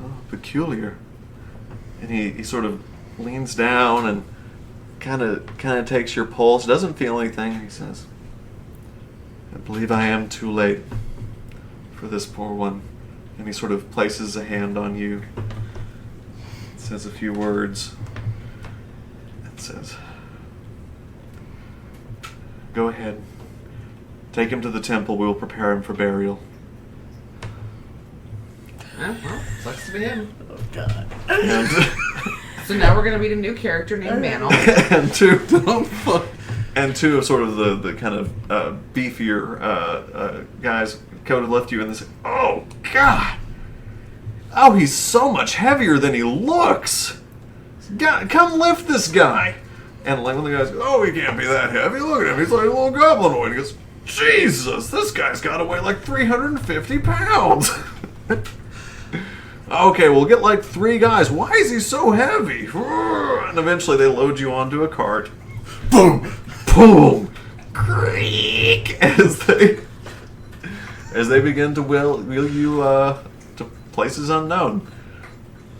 "Oh, peculiar." And he sort of leans down and kind of takes your pulse. Doesn't feel anything. He says, "I believe I am too late for this poor one." And he sort of places a hand on you, says a few words, and says, "Go ahead. Take him to the temple. We will prepare him for burial." Well, sucks to be him. Oh, God. And, So now we're gonna meet a new character named Mantle. and two of sort of the kind of beefier guys go to lift you, and they say, "Oh, God! Oh, he's so much heavier than he looks! God, come lift this guy!" And like one of the guys goes, "Oh, he can't be that heavy. Look at him. He's like a little goblinoid." He goes, "Jesus, this guy's got to weigh like 350 pounds." "Okay, we'll get like 3 guys. Why is he so heavy?" And eventually they load you onto a cart. Boom! Boom! Creak! As they begin to wheel you to places unknown.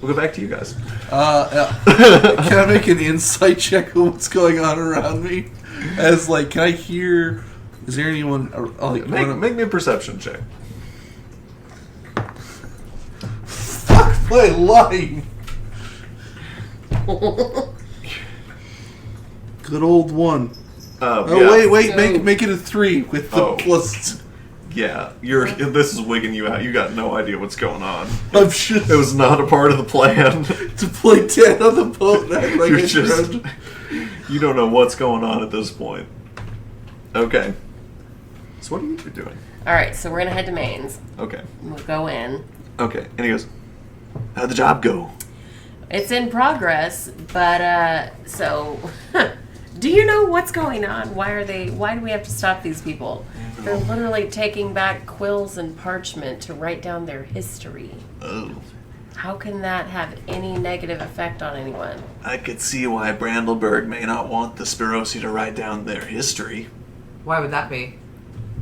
We'll go back to you guys. Can I make an insight check on what's going on around me? As like, can I hear? Is there anyone? Like, Make me a perception check. Fuck my life. Good old one. Yeah. Wait! Make it a 3 with the plus. Yeah, this is wigging you out. You got no idea what's going on. I'm just It was not a part of the plan. to play dead on the boat. And act like You're I just- drowned. You don't know what's going on at this point. Okay. So what are you doing? All right, so we're going to head to Maine's. Okay. We'll go in. Okay. And he goes, "How'd the job go?" It's in progress, but, so... Do you know what's going on? Why do we have to stop these people? They're literally taking back quills and parchment to write down their history. Oh. How can that have any negative effect on anyone? I could see why Brandleberg may not want the Spirosi to write down their history. Why would that be?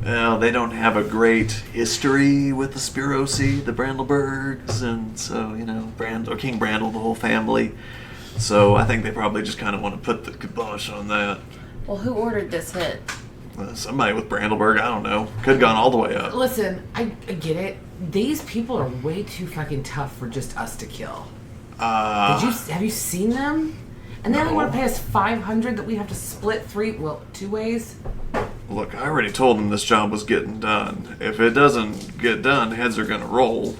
Well, they don't have a great history with the Spirosi, the Brandlebergs, and so, King Brandle, the whole family. So I think they probably just kind of want to put the kibosh on that. Well, who ordered this hit? Somebody with Brandleberg, I don't know. Could have gone all the way up. Listen, I get it. These people are way too fucking tough for just us to kill. Have you seen them? And they only want to pay us $500 that we have to split 2 ways? Look, I already told them this job was getting done. If it doesn't get done, heads are gonna roll.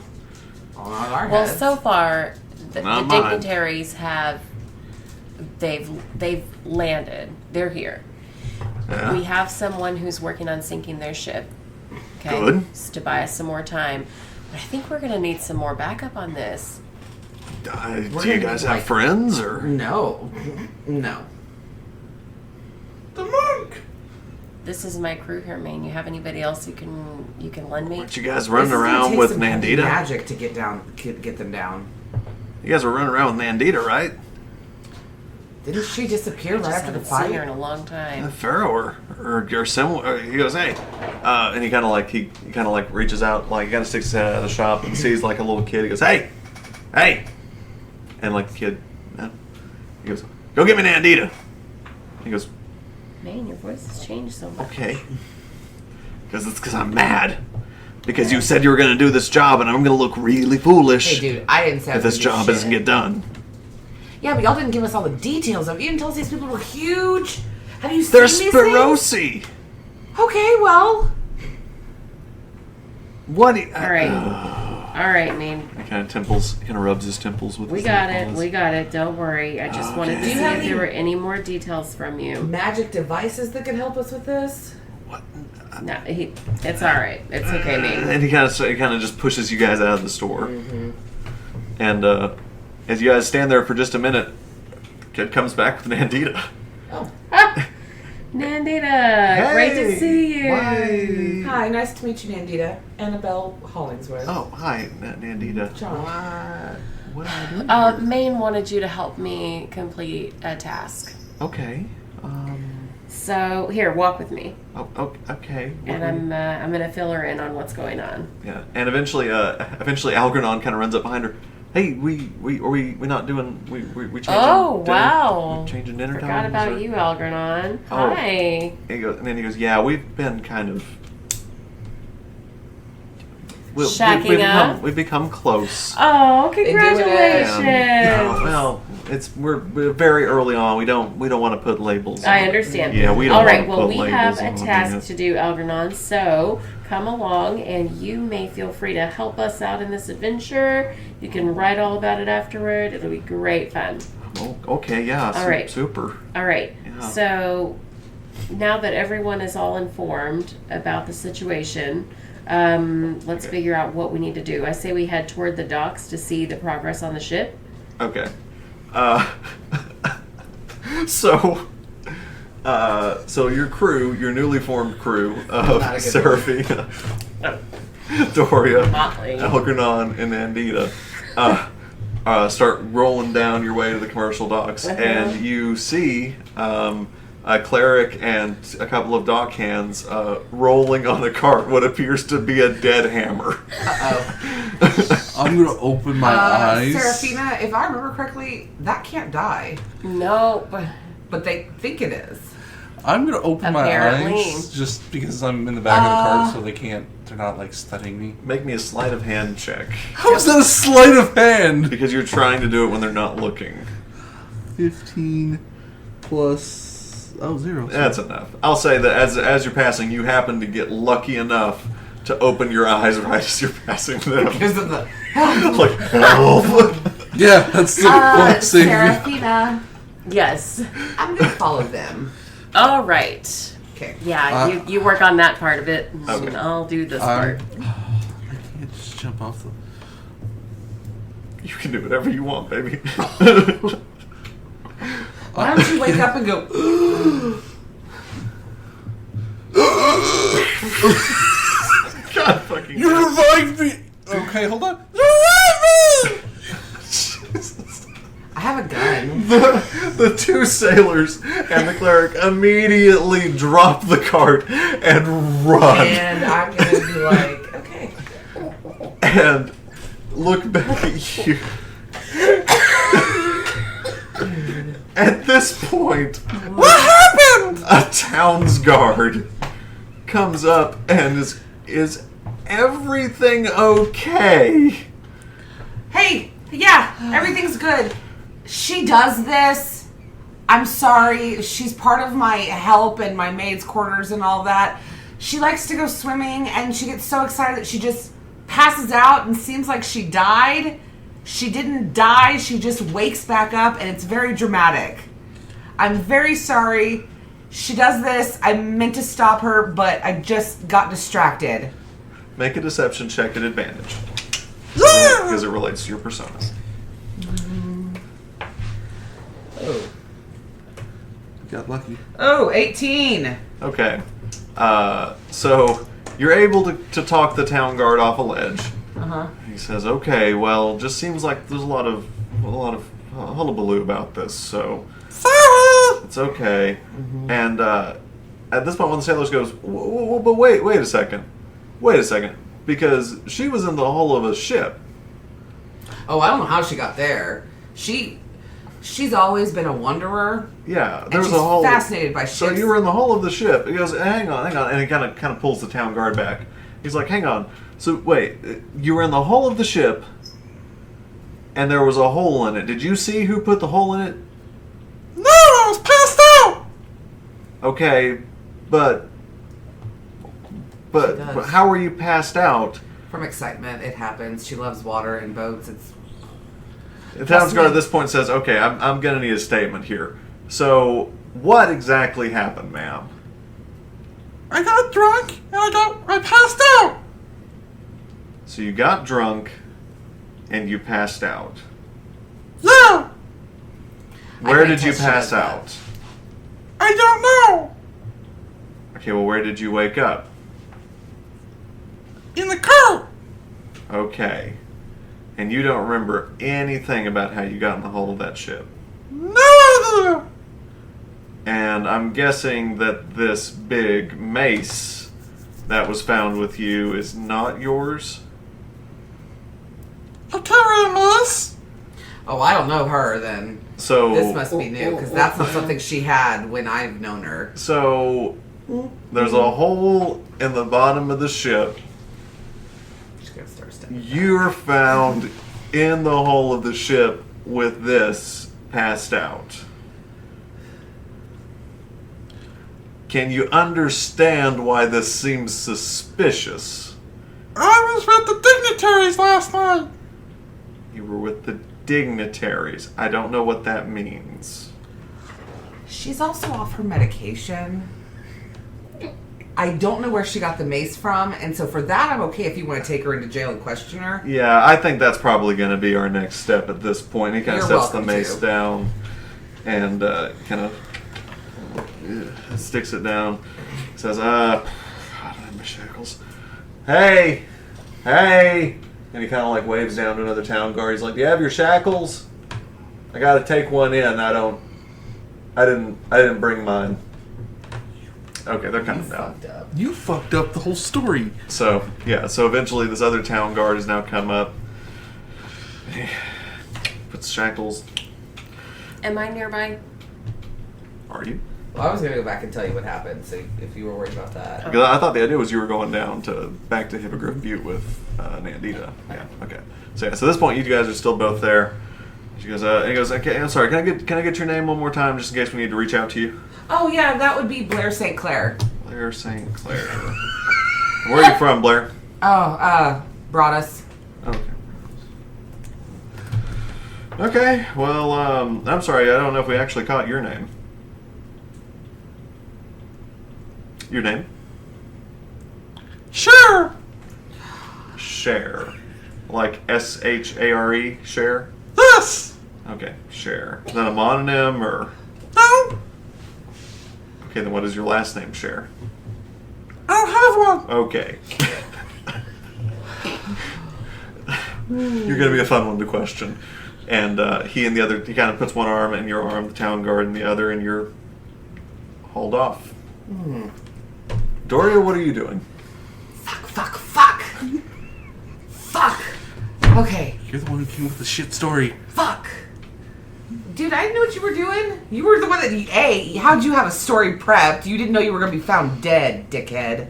Well, not our Well, heads. so far, the Not mine. dignitaries have... They've landed. They're here. Yeah. We have someone who's working on sinking their ship. Okay? Good. Just to buy us some more time. But I think we're going to need some more backup on this. Do you guys have friends, or? No. The monk! This is my crew here, man. You have anybody else you can lend me? Aren't you guys This running is gonna around take with some heavy Nandita? magic to get them down. You guys were running around with Nandita, right? Didn't she disappear right Just after the haven't seen her in fight? a long time. Pharaoh or similar. He goes, hey, and he kind of like reaches out, like he kind of sticks his head out of the shop and sees like a little kid. He goes, hey, and like the kid, he goes, go get me Nandita. He goes, Man, your voice has changed so much. okay, because I'm mad. Because you said you were going to do this job, and I'm going to look really foolish Hey, dude, I didn't say I if was this gonna do job shit. doesn't get done. Yeah, but y'all didn't give us all the details of it. You didn't tell us these people were huge. Have you seen They're these things? Spirosi. Okay, well. What? All right, man. He kind of rubs his temples with We his got paws. it. Don't worry. I just wanted to Okay. see if there were any more details from you. Magic devices that can help us with this? No, it's all right. It's okay, man. And he kind of just pushes you guys out of the store. Mm-hmm. And as you guys stand there for just a minute, kid comes back with Nandita. Oh. Nandita, great to see you. Why? Hi, nice to meet you, Nandita. Annabelle Hollingsworth. Oh, hi, Nandita. John. What did I do? Maine wanted you to help me complete a task. Okay. So here, walk with me, Okay. and I'm gonna fill her in on what's going on. Yeah, and eventually Algernon kind of runs up behind her. Hey, we not doing we changing. Oh, dinner? wow. We changing dinner Forgot times, about or- you, Algernon. Oh. Hi. And then he goes, yeah, we've been kind of. Shacking up? We've become close. Oh, do it. congratulations! Well, we're very early on. We don't want to put labels on I it. understand. Yeah, we don't All right. want to Well, put we labels have a on task it. to do, Algernon. So come along, and you may feel free to help us out in this adventure. You can write all about it afterward. It'll be great fun. Oh, okay, yeah, All right. super. All right. Yeah. So now that everyone is all informed about the situation, let's figure out what we need to do. I say we head toward the docks to see the progress on the ship. Okay. So your crew, your newly formed crew of Not a good Serafina, Doria, Motley. Algernon, and Nandita start rolling down your way to the commercial docks, and you see a cleric and a couple of dock hands rolling on a cart what appears to be a dead hammer. I'm gonna open my eyes. Serafina, if I remember correctly, that can't die. No, But they think it is. I'm gonna open Apparently. my eyes just because I'm in the back of the cart, so they're not like studying me. Make me a sleight of hand check. How is that a sleight of hand? Because you're trying to do it when they're not looking. 15 plus 0. That's enough. I'll say that as you're passing, you happen to get lucky enough to open your eyes right as you're passing them. Because of the. Like, help! Yeah, that's the one thing. Serafina, yes. I'm going to follow them. All right. Okay. Yeah, you work on that part of it, and Okay. I'll do this part. I can't just jump off the. You can do whatever you want, baby. Why don't you wake up and go, God fucking. You revived me! Okay, hold on. You revived me! I have a gun. The two sailors and the cleric immediately drop the cart and run. And I'm going to be like, okay. And look back at you. At this point, what happened? A town's guard comes up and is everything okay? Hey, yeah, everything's good. She does this. I'm sorry. She's part of my help and my maid's quarters and all that. She likes to go swimming, and she gets so excited that she just passes out and seems like she died. She didn't die. She just wakes back up, and it's very dramatic. I'm very sorry. She does this. I meant to stop her, but I just got distracted. Make a deception check at advantage. Because it relates to your personas. You got lucky. Oh, 18. Okay. So you're able to talk the town guard off a ledge. Uh-huh. He says, "Okay, well, just seems like there's a lot of hullabaloo about this, so it's okay." Mm-hmm. And at this point, one of the sailors goes, "But wait a second, because she was in the hull of a ship." Oh, I don't know how she got there. She's always been a wanderer. Yeah, And there's she's a hull. fascinated by ships. So you were in the hull of the ship. He goes, hang on, and he kind of pulls the town guard back. He's like, hang on. So wait, you were in the hull of the ship, and there was a hole in it. Did you see who put the hole in it? No, I was passed out! Okay, but She does. how were you passed out? From excitement, it happens. She loves water and boats. The town guard at this point says, okay, I'm going to need a statement here. So, what exactly happened, ma'am? I got drunk and I passed out! So you got drunk, and you passed out. Yeah! Where can did you attest to pass that. out? I don't know! Okay, well, where did you wake up? In the car! Okay. And you don't remember anything about how you got in the hull of that ship. No! And I'm guessing that this big mace that was found with you is not yours? I carry a mace! Oh, I don't know her then. So This must be new, because that's not something she had when I've known her. So there's a hole in the bottom of the ship. She's gonna start stepping. You're found in the hull of the ship with this passed out. Can you understand why this seems suspicious? I was with the dignitaries last night! You were with the dignitaries. I don't know what that means. She's also off her medication. I don't know where she got the mace from, and so for that, I'm okay if you want to take her into jail and question her. Yeah, I think that's probably going to be our next step at this point. He kind of You're sets the welcome mace to. down and kind of sticks it down. Says, God, I have my shackles. Hey! And he kind of like waves down to another town guard. He's like, do you have your shackles? I got to take one in. I didn't bring mine. Okay, they're kind of down. You fucked up the whole story. So, yeah, so eventually this other town guard has now come up. He puts shackles. Am I nearby? Are you? Well, I was gonna go back and tell you what happened, so if you were worried about that. Because I thought the idea was you were going down back to Hippogriff Butte with Nandita. Yeah, okay. So at this point, you guys are still both there. She goes, and he goes, okay, I'm sorry, can I get your name one more time just in case we need to reach out to you? Oh yeah, that would be Blair St. Clair. Blair St. Clair. Where are you from, Blair? Oh, brought us. Okay. Okay, well, I'm sorry, I don't know if we actually caught your name. Your name? Sure! Share. Like S-H-A-R-E? Share? Yes! Okay, Share. Is that a mononym or? No! Okay, then what is your last name, Share? I don't have one! Okay. You're gonna be a fun one to question. And he kind of puts one arm in your arm, the town guard in the other, and you're hauled off. Doria, what are you doing? Fuck. Okay, You're the one who came with the shit story. fuck. Dude, I didn't know what you were doing. You were the one that, how'd you have a story prepped? You didn't know you were gonna be found dead, dickhead.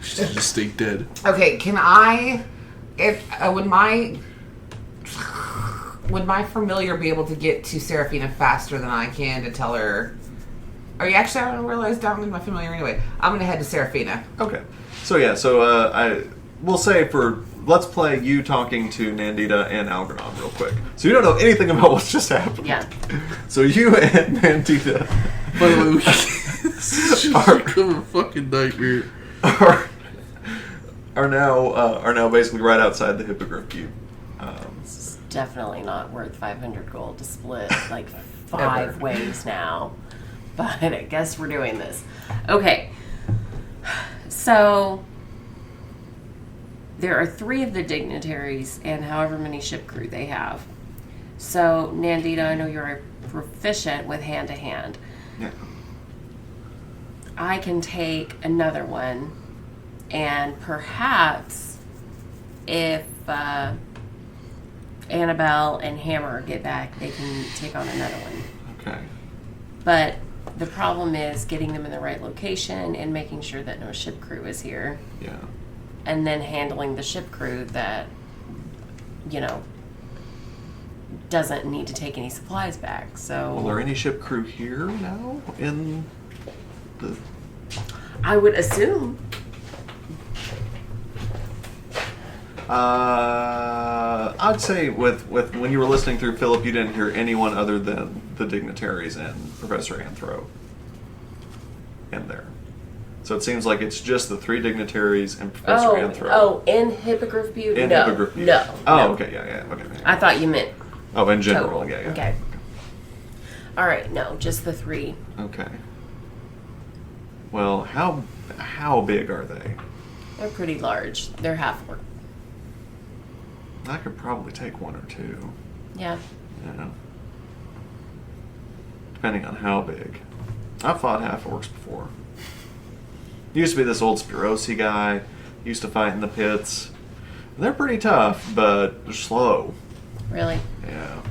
She should just stay dead. Okay, can I... Would my familiar be able to get to Serafina faster than I can to tell her... Are you actually... I don't realize down with my familiar anyway. I'm going to head to Serafina. Okay. So I will say for... Let's play you talking to Nandita and Algernon real quick. So you don't know anything about what's just happened. Yeah. So you and Nandita By the way, this is a fucking nightmare. are now basically right outside the Hippogriff Cube. It's definitely not worth 500 gold to split like 5 Ever. ways now. But I guess we're doing this. Okay. So there are 3 of the dignitaries and however many ship crew they have. So Nandita, I know you're proficient with hand to hand. Yeah. I can take another one, and perhaps if Annabelle and Hammer get back, they can take on another one. Okay. But the problem is getting them in the right location and making sure that no ship crew is here, Yeah. and then handling the ship crew that, doesn't need to take any supplies back. So Well, are any ship crew here now in the... I would assume. I'd say with when you were listening through Philip, you didn't hear anyone other than the dignitaries and Professor Anthro in there. So it seems like it's just the 3 dignitaries and Professor Anthro. Oh, in Hippogriff Butte? In No. Hippogriff Butte. No. Oh, no. okay, yeah. Okay. I thought you meant Oh, in general, total. yeah. Okay. All right, no, just the 3. Okay. Well, how big are they? They're pretty large. They're half orc. I could probably take 1 or 2. Yeah. Yeah. Depending on how big. I've fought half orcs before. Used to be this old Spirosi guy. Used to fight in the pits. They're pretty tough, but they're slow. Really? Yeah.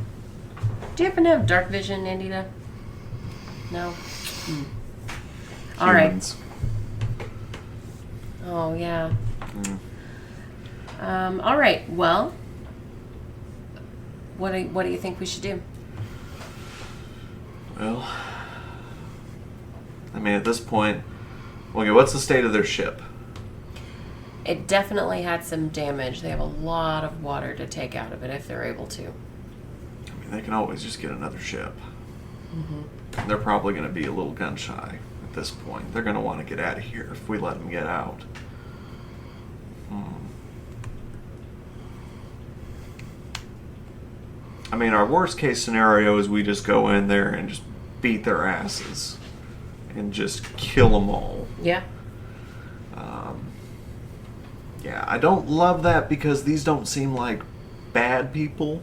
Do you happen to have dark vision, Nandita? No? All right. Humans. Oh, yeah. All right. Well, what do you think we should do? Well, I mean, at this point, okay, what's the state of their ship? It definitely had some damage. They have a lot of water to take out of it if they're able to. I mean, they can always just get another ship. Mm-hmm. They're probably going to be a little gun shy at this point. They're going to want to get out of here if we let them get out. I mean, our worst case scenario is we just go in there and just beat their asses and just kill them all. Yeah. Yeah, I don't love that because these don't seem like bad people.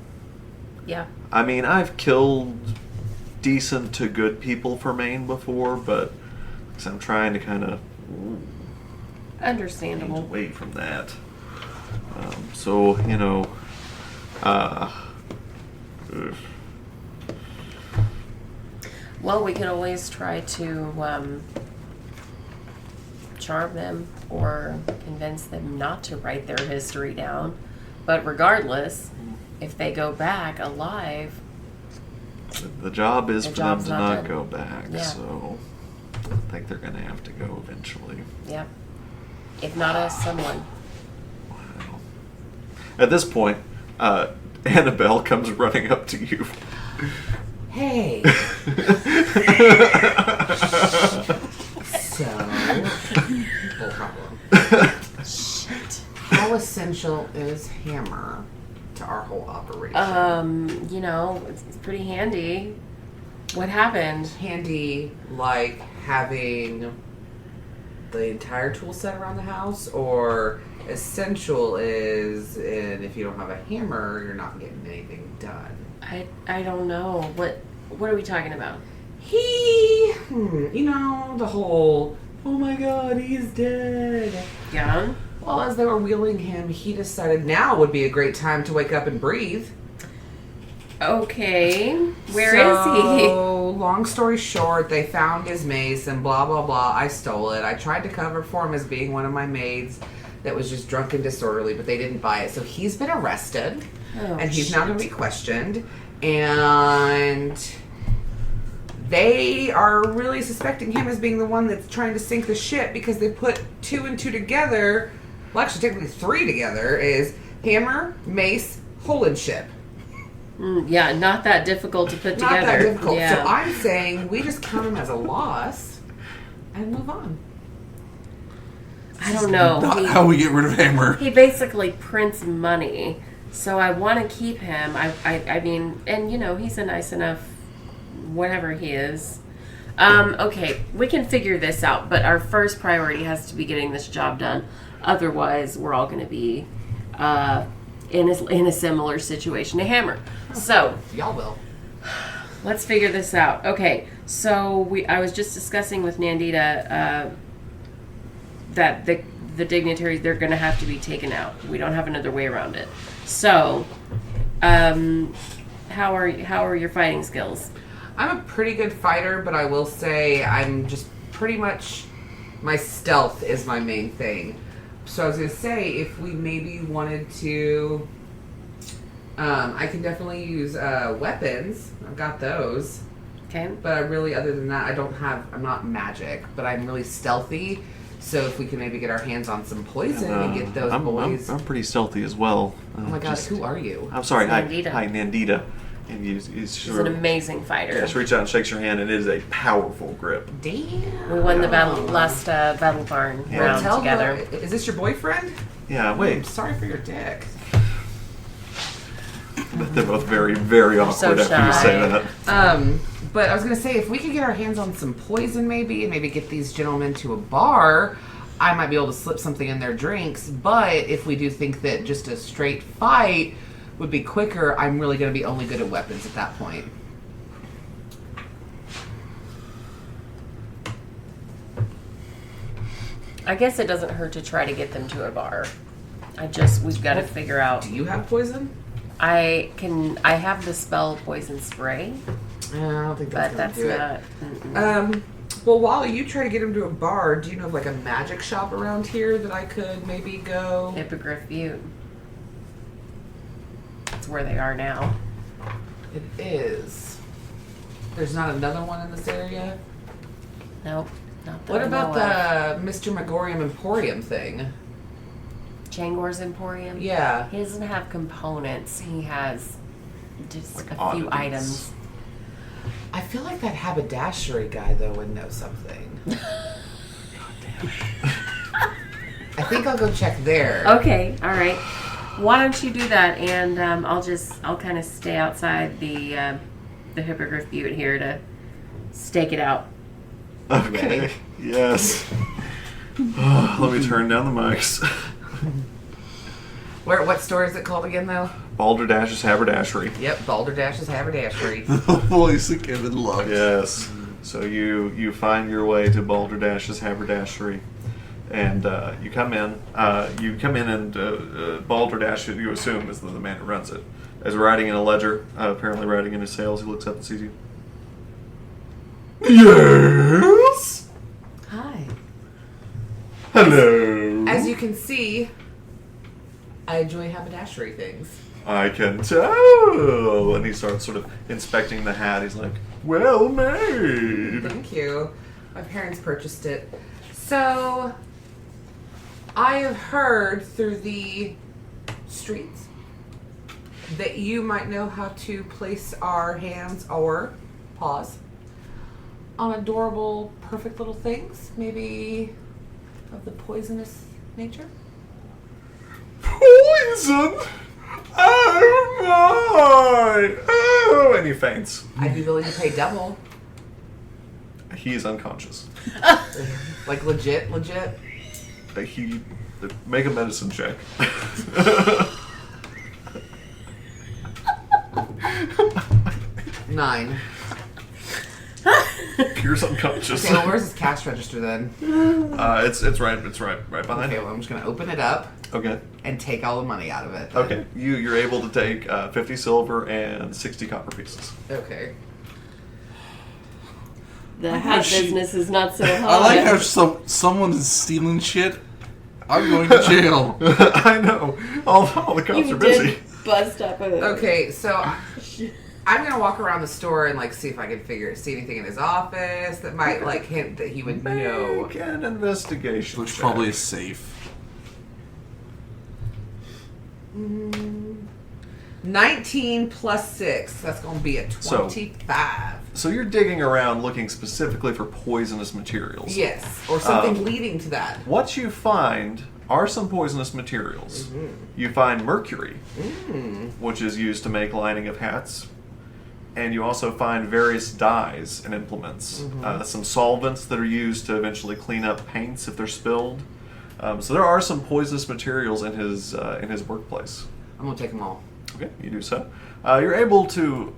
Yeah. I mean, I've killed decent to good people for Maine before, but I'm trying to kind of Understandable. away from that. So, Well, we could always try to charm them or convince them not to write their history down. But regardless, if they go back alive, the job is The for them job's to not not done. go back, Yeah. so I think they're going to have to go eventually. yeah. If not us, someone. Wow. At this point, Annabelle comes running up to you. Hey. So, no problem. How essential is hammer to our whole operation? It's pretty handy. What happened? Handy, like having the entire tool set around the house, or essential is, and if you don't have a hammer, you're not getting anything done. I don't know. What are we talking about? The whole, oh my god, he's dead. Yeah. Well, as they were wheeling him, he decided now would be a great time to wake up and breathe. Okay. Where So, is he? long story short, they found his mace and blah, blah, blah. I stole it. I tried to cover for him as being one of my maids that was just drunk and disorderly, but they didn't buy it. So he's been arrested, and he's now going to be questioned. And they are really suspecting him as being the one that's trying to sink the ship because they put 2 and 2 together. Well, actually, technically 3 together is hammer, mace, hole in ship. Yeah, not that difficult to put Not together. that difficult. Yeah. So I'm saying we just count him as a loss and move on. I don't know. Not how we get rid of Hammer. He basically prints money, so I want to keep him. I mean, and you know, he's a nice enough, whatever he is. Okay, we can figure this out, but our first priority has to be getting this job done. Otherwise, we're all going to be in a similar situation to Hammer. So Y'all will. let's figure this out. Okay, so I was just discussing with Nandita that the dignitaries, they're going to have to be taken out. We don't have another way around it. So, how are your fighting skills? I'm a pretty good fighter, but I will say I'm just pretty much, my stealth is my main thing. So I was going to say, if we maybe wanted to, I can definitely use weapons. I've got those. Okay. But I really, other than that, I'm not magic, but I'm really stealthy. So if we can maybe get our hands on some poison and get those boys. I'm pretty stealthy as well. Oh my god, who are you? I'm sorry. It's Nandita. Hi, Nandita. And She's an amazing fighter. Just reach out and shakes your hand, and it is a powerful grip. Damn. We won the last battle barn round Tell together. her, is this your boyfriend? Yeah, I'm wait. sorry for your dick. They're both very, very awkward so after you say shy. that. But I was going to say, if we could get our hands on some poison maybe, and maybe get these gentlemen to a bar, I might be able to slip something in their drinks. But if we do think that just a straight fight would be quicker, I'm really going to be only good at weapons at that point. I guess it doesn't hurt to try to get them to a bar. We've got to figure out. Do you have poison? I have the spell poison spray, I don't think but that's that's going to do not. it. Well, while you try to get him to a bar, do you know of like a magic shop around here that I could maybe go? Hippogriff Butte. That's where they are now. It is. There's not another one in this area? Nope. Not that What I about know of. the Mr. Megorium Emporium thing? Changor's Emporium? Yeah. He doesn't have components. He has just Like a few oddities. items. I feel like that haberdashery guy, though, would know something. I think I'll go check there. Okay, all right. Why don't you do that, and I'll kind of stay outside the Hippogriff Butte here to stake it out. Okay. Yes. Let me turn down the mics. What store is it called again, though? Balderdash's Haberdashery. Yep, Balderdash's Haberdashery. The voice of Kevin Lux. Yes. So you find your way to Balderdash's Haberdashery, and you come in. And Balderdash, you assume, is the man who runs it, is writing in a ledger. Apparently, writing in his sales. He looks up and sees you. Yes. Hi. Hello. As you can see, I enjoy haberdashery things. I can tell. And he starts sort of inspecting the hat. He's like, well made. Thank you. My parents purchased it. So, I have heard through the streets that you might know how to place our hands or paws on adorable, perfect little things, maybe of the poisonous nature. Poison? Oh my! Oh, and he faints. I'd be willing to pay double. He's unconscious. Like legit. He make a medicine check. 9. Pierce unconscious. Okay, well, where's his cash register then? It's right behind Okay, you. well, I'm just gonna open it up. Okay. and take all the money out of it. Okay. You're able to take 50 silver and 60 copper pieces. Okay. The hat business is not so hot. I like how someone is stealing shit. I'm going to jail. I know. All the cops You are busy. did bust up a... Okay, so I'm gonna walk around the store and like see if I can see anything in his office that might like hint that he would know. Make an investigation. Which check. probably is safe. 19 plus 6. That's gonna be a 25. So you're digging around looking specifically for poisonous materials. Yes, or something leading to that. What you find are some poisonous materials. Mm-hmm. You find mercury, which is used to make lining of hats. And you also find various dyes and implements. Some solvents that are used to eventually clean up paints if they're spilled. So there are some poisonous materials in his workplace. I'm gonna take them all. Okay, you do so. You're able to.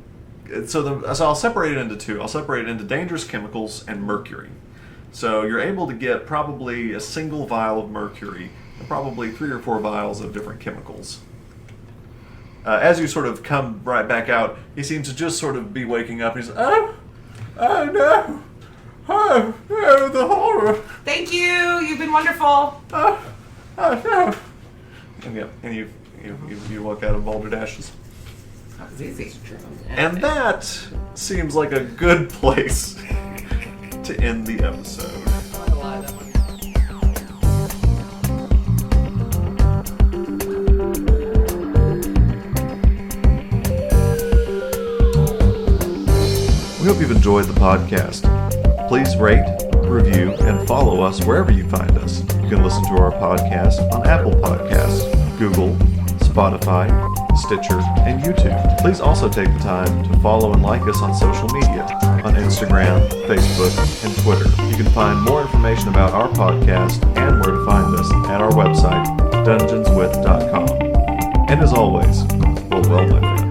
So I'll separate it into two. I'll separate it into dangerous chemicals and mercury. So you're able to get probably a single vial of mercury and probably 3 or 4 vials of different chemicals. As you sort of come right back out, he seems to just sort of be waking up. He's oh no, oh no, the horror. Thank you. You've been wonderful. Oh no. And you walk out of Balderdash's. That was easy. And that seems like a good place to end the episode. We hope you've enjoyed the podcast. Please rate, review, and follow us wherever you find us. You can listen to our podcast on Apple Podcasts, Google, Spotify, Stitcher, and YouTube. Please also take the time to follow and like us on social media, on Instagram, Facebook, and Twitter. You can find more information about our podcast and where to find us at our website, dungeonswith.com. And as always, well, my friends.